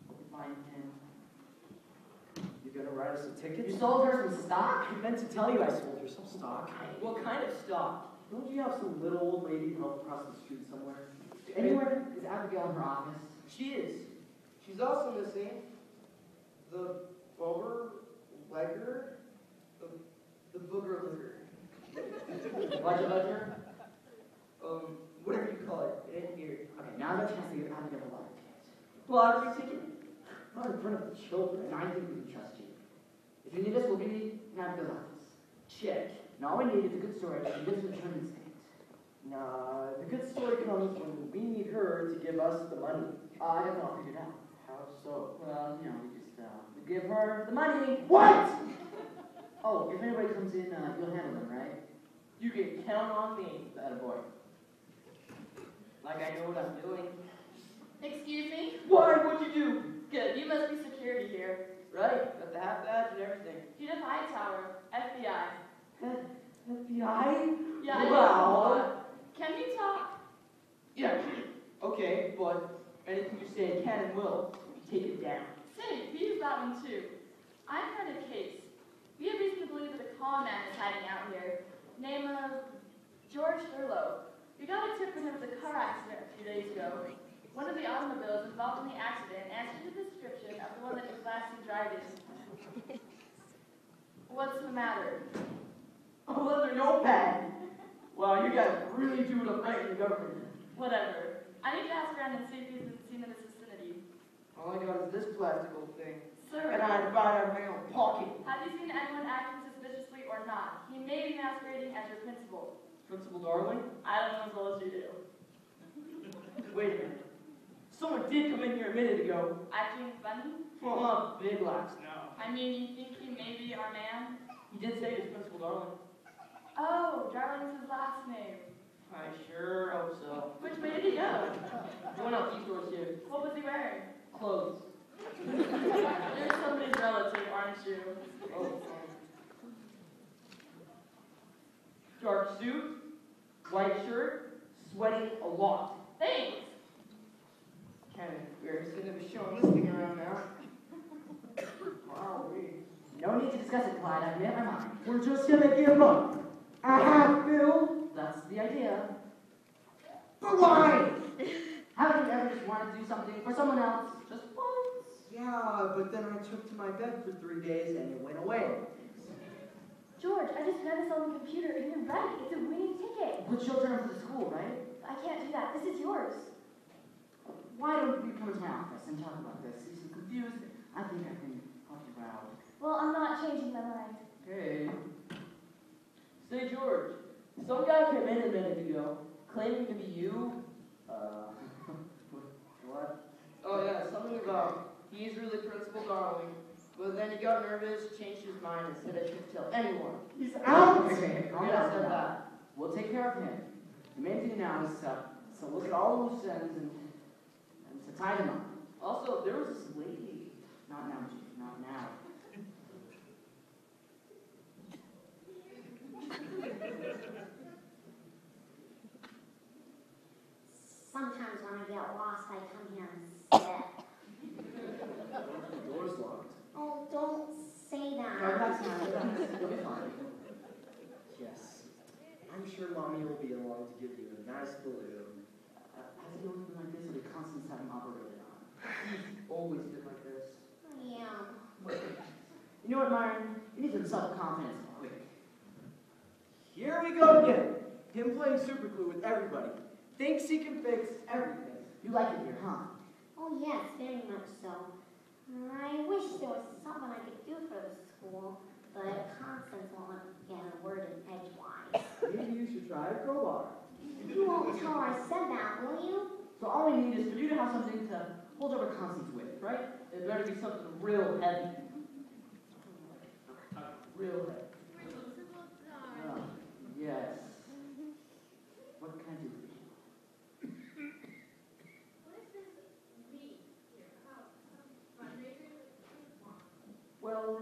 Hope you find him. You gonna write us a ticket? You sold her some stock? I meant to tell you I sold her some stock. What kind of stock? Don't you have some little old lady who helped cross the street somewhere? Anywhere? Is Abigail in her office? She is. She's also missing the booger legger, the booger legger. Budget ledger? Whatever you call it. It ain't here. Okay, now's our chance to get Abigail a lottery ticket. Lottery ticket? Not in front of the children. And I think we can trust you. If you need us, we'll be in Abigail's office. Check. And all we need is a good story and good return instinct. Nah, the good story comes when we need her to give us the money. I have it all figured out. How so? Well, we give her the money. What? Oh, if anybody comes in, you'll handle them, right? You can count on me. Attaboy. Like I know what I'm doing. Excuse me? Why? What'd you do? Good, you must be security here. Right, got the half badge and everything. Junior High Tower, FBI. FBI? Yeah, I know. Wow. Can we talk? Yeah, okay, but anything you say can and will, take it down. Say, we use that one too. I've heard a case. We have reason to believe that a con man is hiding out here. Name of George Thurlow. We got a tip from him with a car accident a few days ago. One of the automobiles involved in the accident answered the description of the one that was last seen driving. What's the matter? A leather notepad? Wow, you guys really do it up right in the government. Whatever. I need to ask around and see if he's been seen in this vicinity. All I got is this plastic old thing. Sir, And I had to buy it out of my own pocket. have you seen anyone acting suspiciously or not? He may be masquerading as your principal. Principal Darling? I don't know as well as you do. Wait a minute. Someone did come in here a minute ago. Acting funny? Well, not big laughs, no. I mean, you think he may be our man? He did say he was Principal Darling. Oh, Darling's his last name. I sure hope so. Which way did he go? He went out these doors here. What was he wearing? Clothes. You're somebody's relative, aren't you? Oh, dark suit, white shirt, sweating a lot. Thanks. Kind of embarrassing to be showing this thing around now. Wow, No need to discuss it, Clyde. I've made up my mind. We're just gonna give up. A half bill? That's the idea. But why? Haven't you ever just wanted to do something for someone else, just once? Yeah, but then I took to my bed for 3 days and it went away. George, I just read this on the computer and you're right. It's a winning ticket. But you'll turn up for the school, right? I can't do that. This is yours. Why don't you come into my office and talk about this? You seem confused. I think I can help you out. Well, I'm not changing my mind. Okay. Say, George, some guy came in a minute ago, claiming to be you. What? Oh yeah, something about he's really Principal Darling. But then he got nervous, changed his mind, and said I shouldn't tell anyone. He's out! Okay, calm Yeah, down. said that. We'll take care of him. The main thing now is to look at all the loose ends and to tie them up. Also, there was this lady. Not now, Chief, not now. Sometimes when I get lost, I come here and sit. The door's locked. Oh, don't say that. No, that's not it. You'll be fine. Yes. I'm sure Mommy will be along to give you a nice balloon. Has he always been like this, or the constants have him operated on? He's always been like this. Yeah. You know what, Myron? You need some self-confidence quick. Here we go again. Him playing super glue with everybody. Thinks he can fix everything. You like it here, huh? Oh, yes, very much so. I wish there was something I could do for the school, but Constance won't get a word in edgewise. Maybe you should try a crowbar. You won't tell her I said that, will you? So all we need is for you to have something to hold over Constance with, right? It better be something real heavy. Real heavy. Yes. What can I do for you? What is this meet here about? Fundraiser? Well,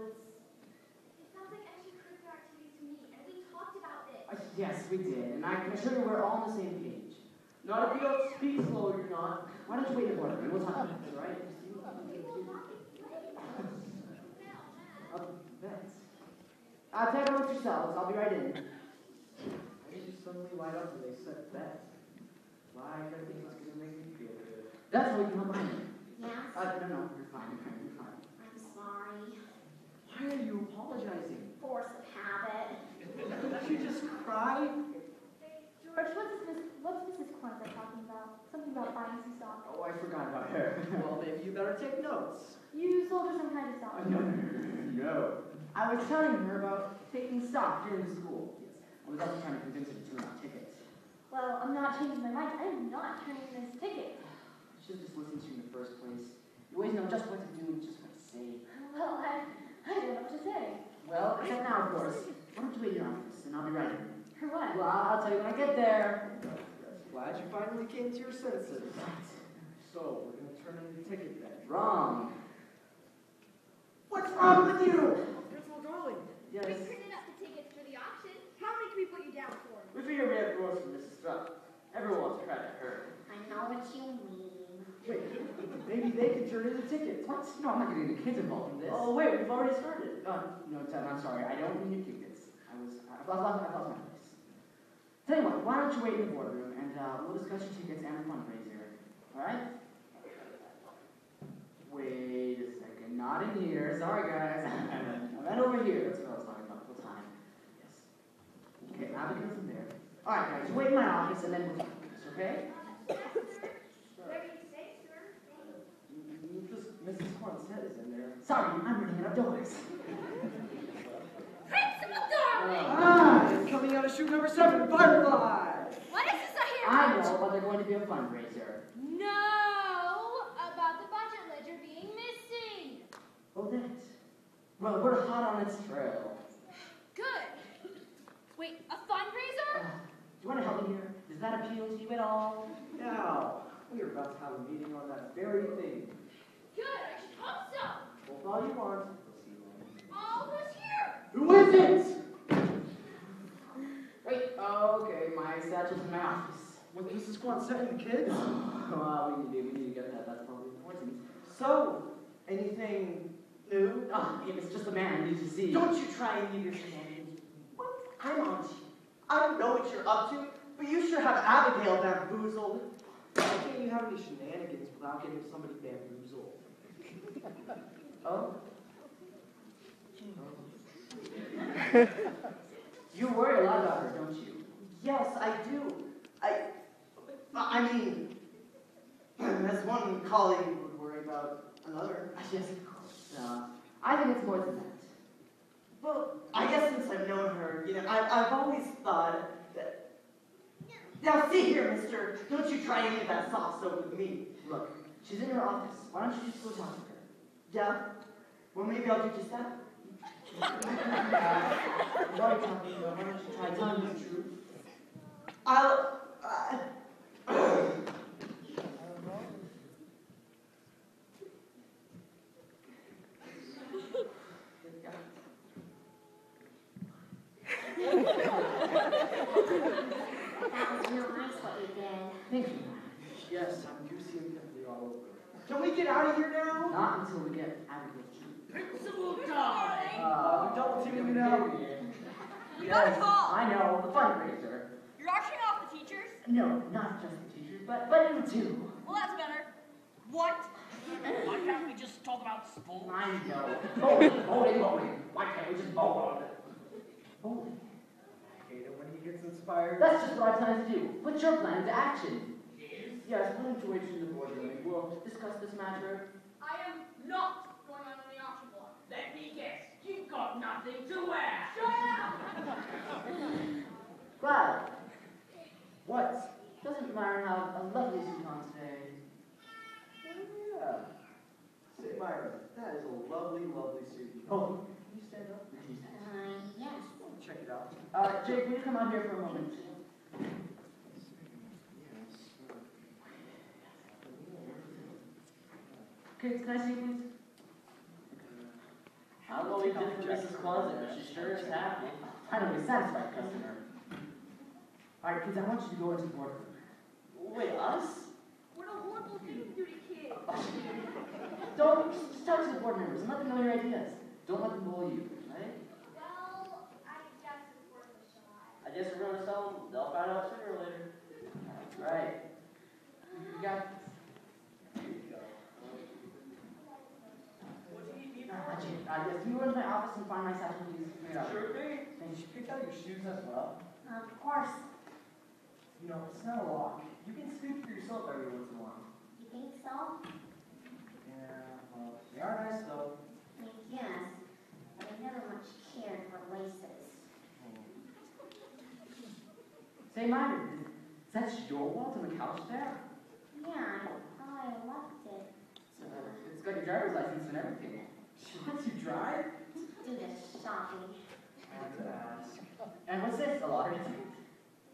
It sounds like extracurricular activities to me, and we talked about this. yes, we did, and I can assure you we're all on the same page. Not if you don't speak slow, you're not. Why don't you wait in the boardroom? We'll talk about this, all right? Take a look yourselves. I'll be right in. Why did you suddenly light up when they said that? Like everything was going to make me feel good. That's how we can help behind you. Yes? No, you're fine, you're fine. I'm sorry. Why are you apologizing? Force of habit. Did you just cry? George, what's Mrs. Quanta talking about? Something about buying some stock. Oh, I forgot about her. Well, maybe you better take notes. You sold her some kind of stock. No. I was telling her about taking stock here in the school. Yes. I was also trying to convince her to turn out tickets. Well, I'm not changing my mind. I am not turning this ticket. I should have just listened to you in the first place. You always know just what to do and just what to say. Well, I don't know what to say. Well, except now, of course. Why don't you wait in your office, and I'll be right in. For what? Well, I'll tell you when I get there. Glad you finally came to your senses. So, we're going to turn in the ticket then. Wrong. What's wrong with you? Principal Darling. We Yes. printed up the tickets for the auction. How many can we put you down for? We figure we have rules from Mrs. Struck. Everyone's credit her. I know what you mean. Wait, maybe they can turn in the tickets. What? No, I'm not getting the kids involved in this. Oh wait, we've already started. No, Ted, I'm sorry. I don't mean to kick this. I've lost my place. Tell you what, why don't you wait in the boardroom and we'll discuss your tickets and the fundraiser. Alright? Wait a second. Not in here. Sorry, guys. And over here. That's what I was talking about the whole time. Yes. Okay, Abigail's in there. Alright, guys. Wait in my office and then we'll talk about this, okay? Whatever you say, sir. Mrs. Quonset is in there. Sorry, I'm running out of doors. Principal Darling! Ah, it's coming out of chute number 7, Firefly! What is this I hear I about? know, but they're going to be a fundraiser. No, about the budget ledger being missing. Oh, that. Well, we're hot on its trail. Good. Wait, a fundraiser? Do you want to help me here? Does that appeal to you at all? Now, we are about to have a meeting on that very thing. Good, I should hope so. Well, all you want. Oh, who's here? Who is it? Wait, okay, my satchel's in my office. With Mrs. Quonset and the kids? Well, we need to get that. That's probably important. So, anything new? If it's just a man I need to see. Don't you try and leave your shenanigans. What? I'm on to you. I don't know what you're up to, but you sure have Abigail bamboozled. Why can't you have any shenanigans without getting somebody bamboozled? Oh? You worry a lot about her, don't you? Yes, I do. I mean, as one colleague would worry about another. Yes, of course. I think it's more than that. Well, I guess since I've known her, I've always thought that... Now, see here, mister. Don't you try any of that soft soap with me. Look, she's in her office. Why don't you just go talk to her? Yeah? Well, maybe I'll do just that. You've already talked to her. Why don't you try telling her the truth? That was real nice what you did. Thank you. Yes, I'm goosey and pimply all over. Can we get out of here now? Not until we get Abigail too. Principal darling! We're double teaming you now. We got a call. I know, the fundraiser. You're auctioning off the teachers? No, not just the teachers, but you too. Well, that's better. What? Why can't we just talk about sports? I know. Bowling. Why can't we just bowl on it? Bowling? I hate it when he gets inspired. That's just what I plan to do. Put your plan into action. Yes, planning to wait in the boardroom. We'll discuss this matter. I am not going on the auction block. Let me guess, you've got nothing to wear. Shut up! Glad. What? Doesn't Myron have a lovely suit on today? Yeah. Say, Myra, that is a lovely, lovely suit. Oh. Can you stand up? Yes. Check it out. Jake, will you come out here for a moment? Okay, can I see you, please? I don't know what you did for Mrs. Closet, but she sure is happy. Finally, satisfied customer. Alright, kids, I want you to go into the boardroom. Wait, us? What a horrible thing to do to kids. Just talk to the board members and let them know your ideas. Don't let them bully you, right? Well, I guess it's worth a shot. I guess we're going to tell them. They'll find out sooner or later. Right. You got yes, can you run to my office and find my satchel, please? Sure thing. Thank Did you pick out your shoes as well? Of course. You know, it's not a lock. You can scoop for yourself every once in a while. You think so? Yeah, well, they are nice though. I guess. But I never much cared for laces. Say, Myron, is that your wallet on the couch there? Yeah, I left it. It's got your driver's license and everything. She lets you drive? Do the shopping. I have to ask. And what's this? A lottery ticket?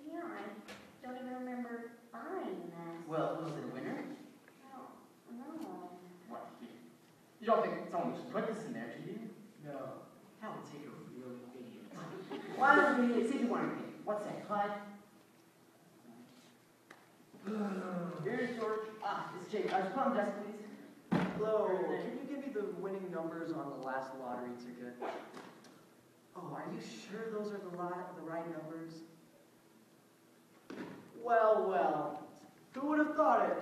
Yeah, I don't even remember buying this. Well, was it a winner? No. What? You don't think someone should put this in there, do you? No. That would take a real idiot. Why don't we see if you want anything? What's that, Clyde? Here's George. It's Jake. Come on, desk, please. Hello. Can you give me the winning numbers on the last lottery ticket? Oh, are you sure those are the right numbers? Well. Who would have thought it?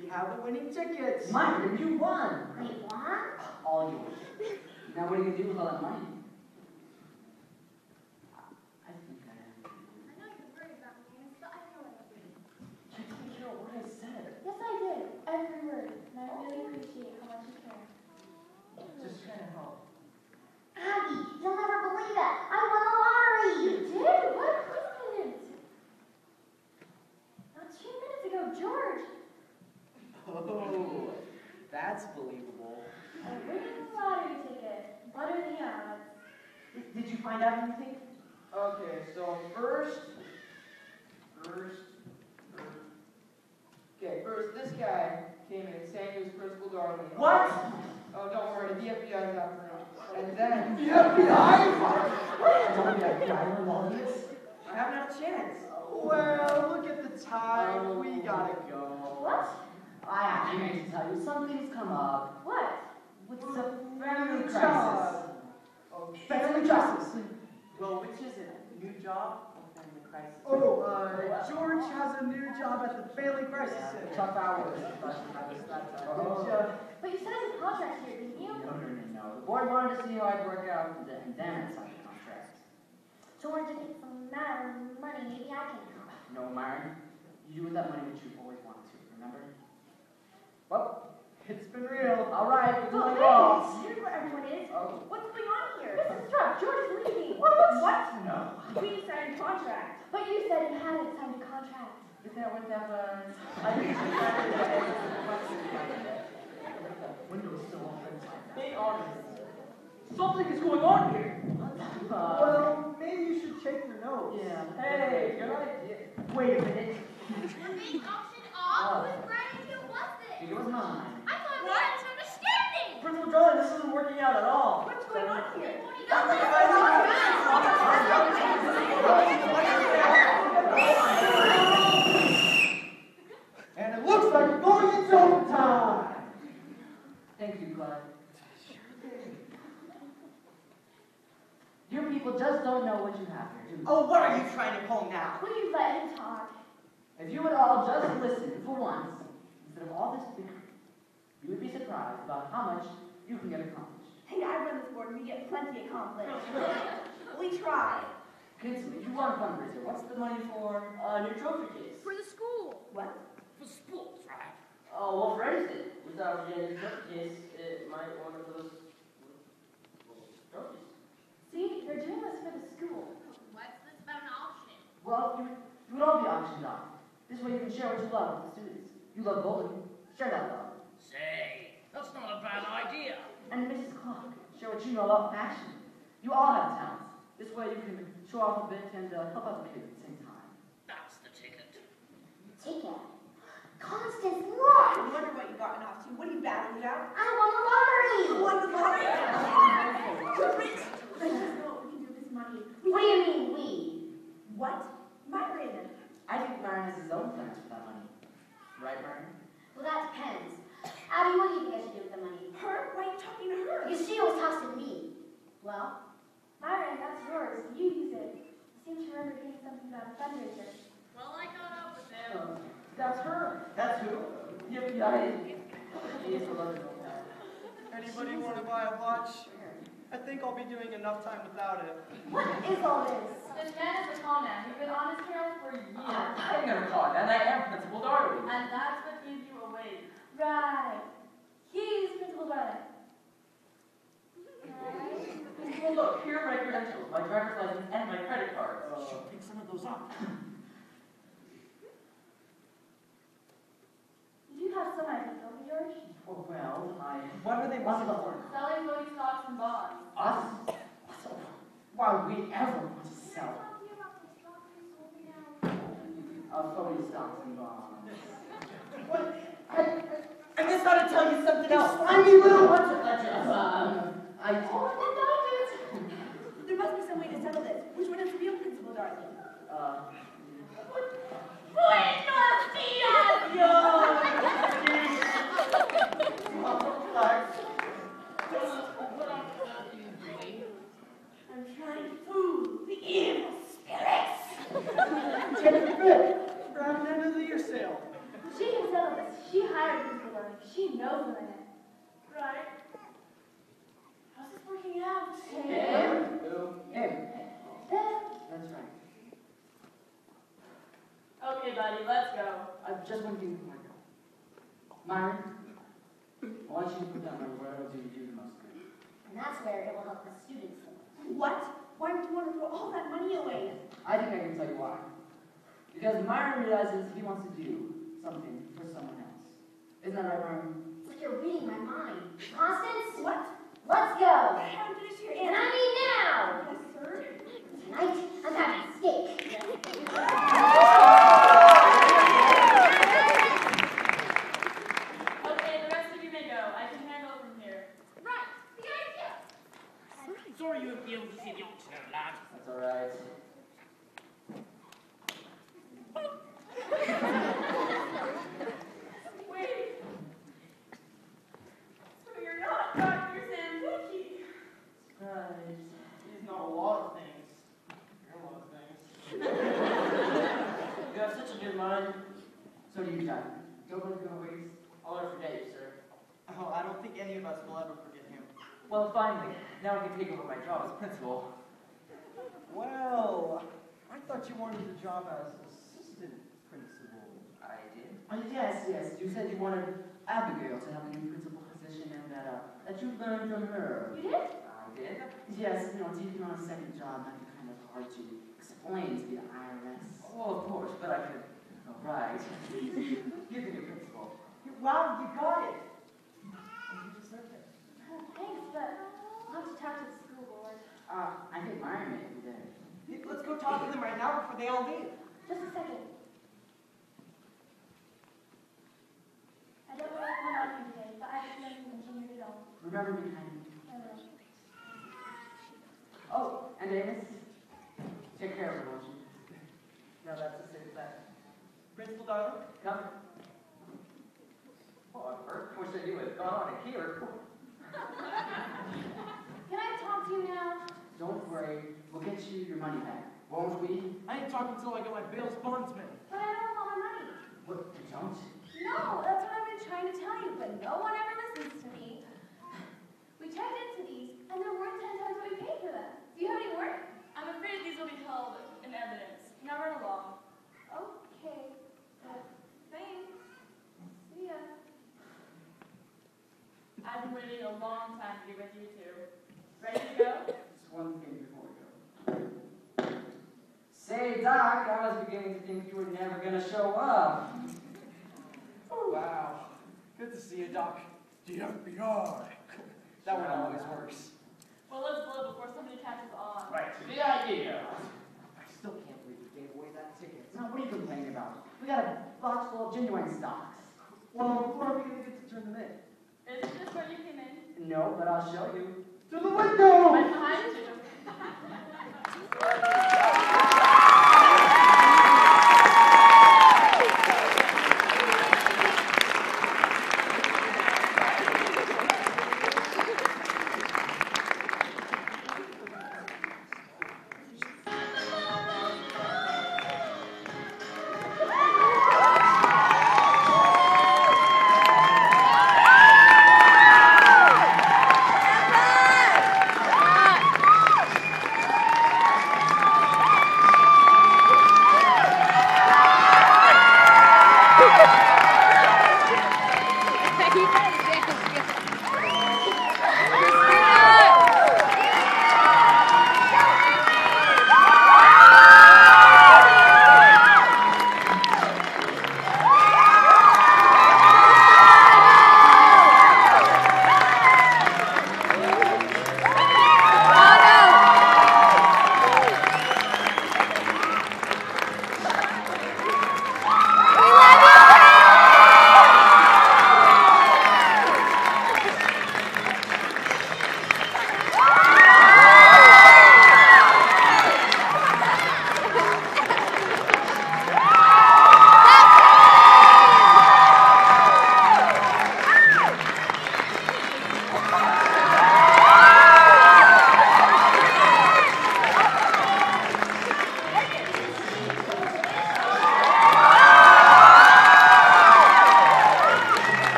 We have the winning tickets. Myron, you won. Wait, what? All yours. Now what are you going to do with all that money? I think I am. I know you're worried about me, but I know what I do. You didn't hear what I said. Yes, I did. Every word. And I really appreciate how much you care. Just trying to help. Abby, you'll never believe it. I won the lottery. You did? What a coincidence. Not 2 minutes ago, George. Oh, that's believable. A winning lottery ticket. What are the odds? Did you find out anything? Okay, so first, this guy came in saying he was Principal Darling. What? Oh, don't worry, the FBI's after him. And then... The FBI? Don't be a guy with all this. I haven't had a chance. Well, look at the time. We gotta go. What? I actually meant to tell you, something's come up. What? It's a family crisis. Job. Family crisis. Well, which is it? New job or family crisis? crisis. Oh, George has a new job at the Bailey Crisis Yeah, Center. tough hours, but I was that time. But you signed a contract here, didn't you? No. The board wanted to see how I'd work out, and then I signed the contract. George, if it's a matter of money, maybe I can help. No, Myron, you do with that money what you've always wanted to, remember? Well, It's been real. all right, we'll do Oh, it all. hey, here's where everyone is. Oh, What's going on here? Mrs. Struck, George is leaving. what? No. We signed a contract. But you said you hadn't signed a contract. Is that what that was? I didn't Window's still open. Be honest. Something is going on here. Well, maybe you should check your notes. Yeah. Hey, good idea. Wait a minute. You're being auctioned off? Who was Brian? Who was this? It was mine. I thought we had an understanding. Principal John, this isn't working out at all. What's going on here? And it looks like we're going into overtime. Thank you, Clyde. You people just don't know what you have here, do you? Oh, what are you trying to pull now? Please let him talk. If you would all just listen for once, instead of all this bickering, you would be surprised about how much you can get accomplished. Hey, I run this board and we get plenty accomplished. We try. Kinsley, you run fundraiser. What's the money for? New trophy case. For the school. What? For sports, right? Oh, well, for anything. Without a new trophy case, it might one of those trophies. See, they're doing this for the school. What's this about an auction? Well, you would all be auctioned off. This way you can share what you love with the students. You love bowling. Share that love. Say, that's not a bad idea. And Mrs. Clark, share what you know about fashion. You all have talents. This way you can show off a bit and help out the kids at the same time. That's the ticket. Ticket. Constance, I look! wonder what you gotten off to. What are you battling about? I won the lottery! You won the lottery? You're rich. Let us know what we can do with this money. What do you mean, we? What? Myron. I think Myron has his own plans for that money. Right, Myron? Well, that depends. Abby, what do you think I should do with the money? Her? Why are you talking to her? Because she always talks to me. Well, Myron, that's yours. You use it. I seem to remember getting something about a fundraiser. Well, I caught up with him. That's her. That's who? Yippee-yi. She is a lovely little pal. Anybody want to buy a watch? I think I'll be doing enough time without it. What is all this? This man is the con man. You've been on his trail for years. I'm never caught that. I am Principal Darwin. And that's what gives you away. Right. He's Principal Darling. Well, look, here are my credentials, my driver's license, and my credit cards. Should pick some of those up. You do have some idea, don't you, George? Well, What are they wanting for? Selling voting stocks and bonds. us? Why would we ever want to sell phony stocks and bonds? I just got to tell you something else. Slimy little what's it like? I There must be some way to settle this. Which one is the real Principal Darling? Buenos dias! I'm trying to fool the evil spirits. Take a bit. Grab an end of the year sale. She can settle this. She hired Principal Darling. She knows what I meant. Right? How's this working out? Him? That's right. Okay, buddy, let's go. Just one thing before I go. Myron, I want you to put that money where it'll do you the most good. and that's where it will help the students the most. What? Why would you want to throw all that money away? I think I can tell you why. Because Myron realizes he wants to do something for someone else. Isn't that right, Myron? It's like you're reading my mind. Constance? What? Let's go! I'm finished here, And I mean now! Yes, sir. Tonight, I'm having steak. Okay, the rest of you may go. I can handle it from here. Right, the idea. Sorry you won't be able to see the auctioneer, lad. That's all right. Wait. So you're not Dr. Sanducci. Surprise. He's not a lot of things. You're a lot of things. us will ever forget him. Well, finally, now I can take over my job as principal. Well, I thought you wanted the job as assistant principal. I did? Yes. You said you wanted Abigail to have a new principal position and that you learned from her. You did? I did? Yes, taking on a second job might be kind of hard to explain to the IRS. Oh, of course, but I could. All right. Give me your principal. Wow, you got it. You deserve it. Thanks, but I'll have to talk to the school board. I think Myron may be there. Let's go talk to them right now before they all leave. Just a second. I don't know what's going on here today, but I just never continued at all. Remember me, honey. I will. Oh, and Amos, take care of her, won't you? Now that's a safe bet. Principal darling? Come. What on earth? Wish I knew what had gone on in here. Can I talk to you now? Don't worry, we'll get you your money back, won't we? I ain't talking until I get my bail's bondsman. But I don't want my money. What, you don't? No, that's what I've been trying to tell you, but no one ever listens to me. We checked into these, and they're worth 10 times what we paid for them. Do you have any more? I'm afraid these will be held in evidence. Now run along. Okay. Thanks. See ya. I've been waiting a long time to get with you two. Ready to go? Just one thing before we go. Say, Doc, I was beginning to think you were never going to show up. Wow. Good to see you, Doc. The FBI. That one always works. Well, let's blow before somebody catches on. Right, the idea. I still can't believe you gave away that ticket. Now, what are you complaining about? We got a box full of genuine stocks. Well, who are we going to get to turn them in? Is this where you came in? No, but I'll show you. To the window! Right behind you.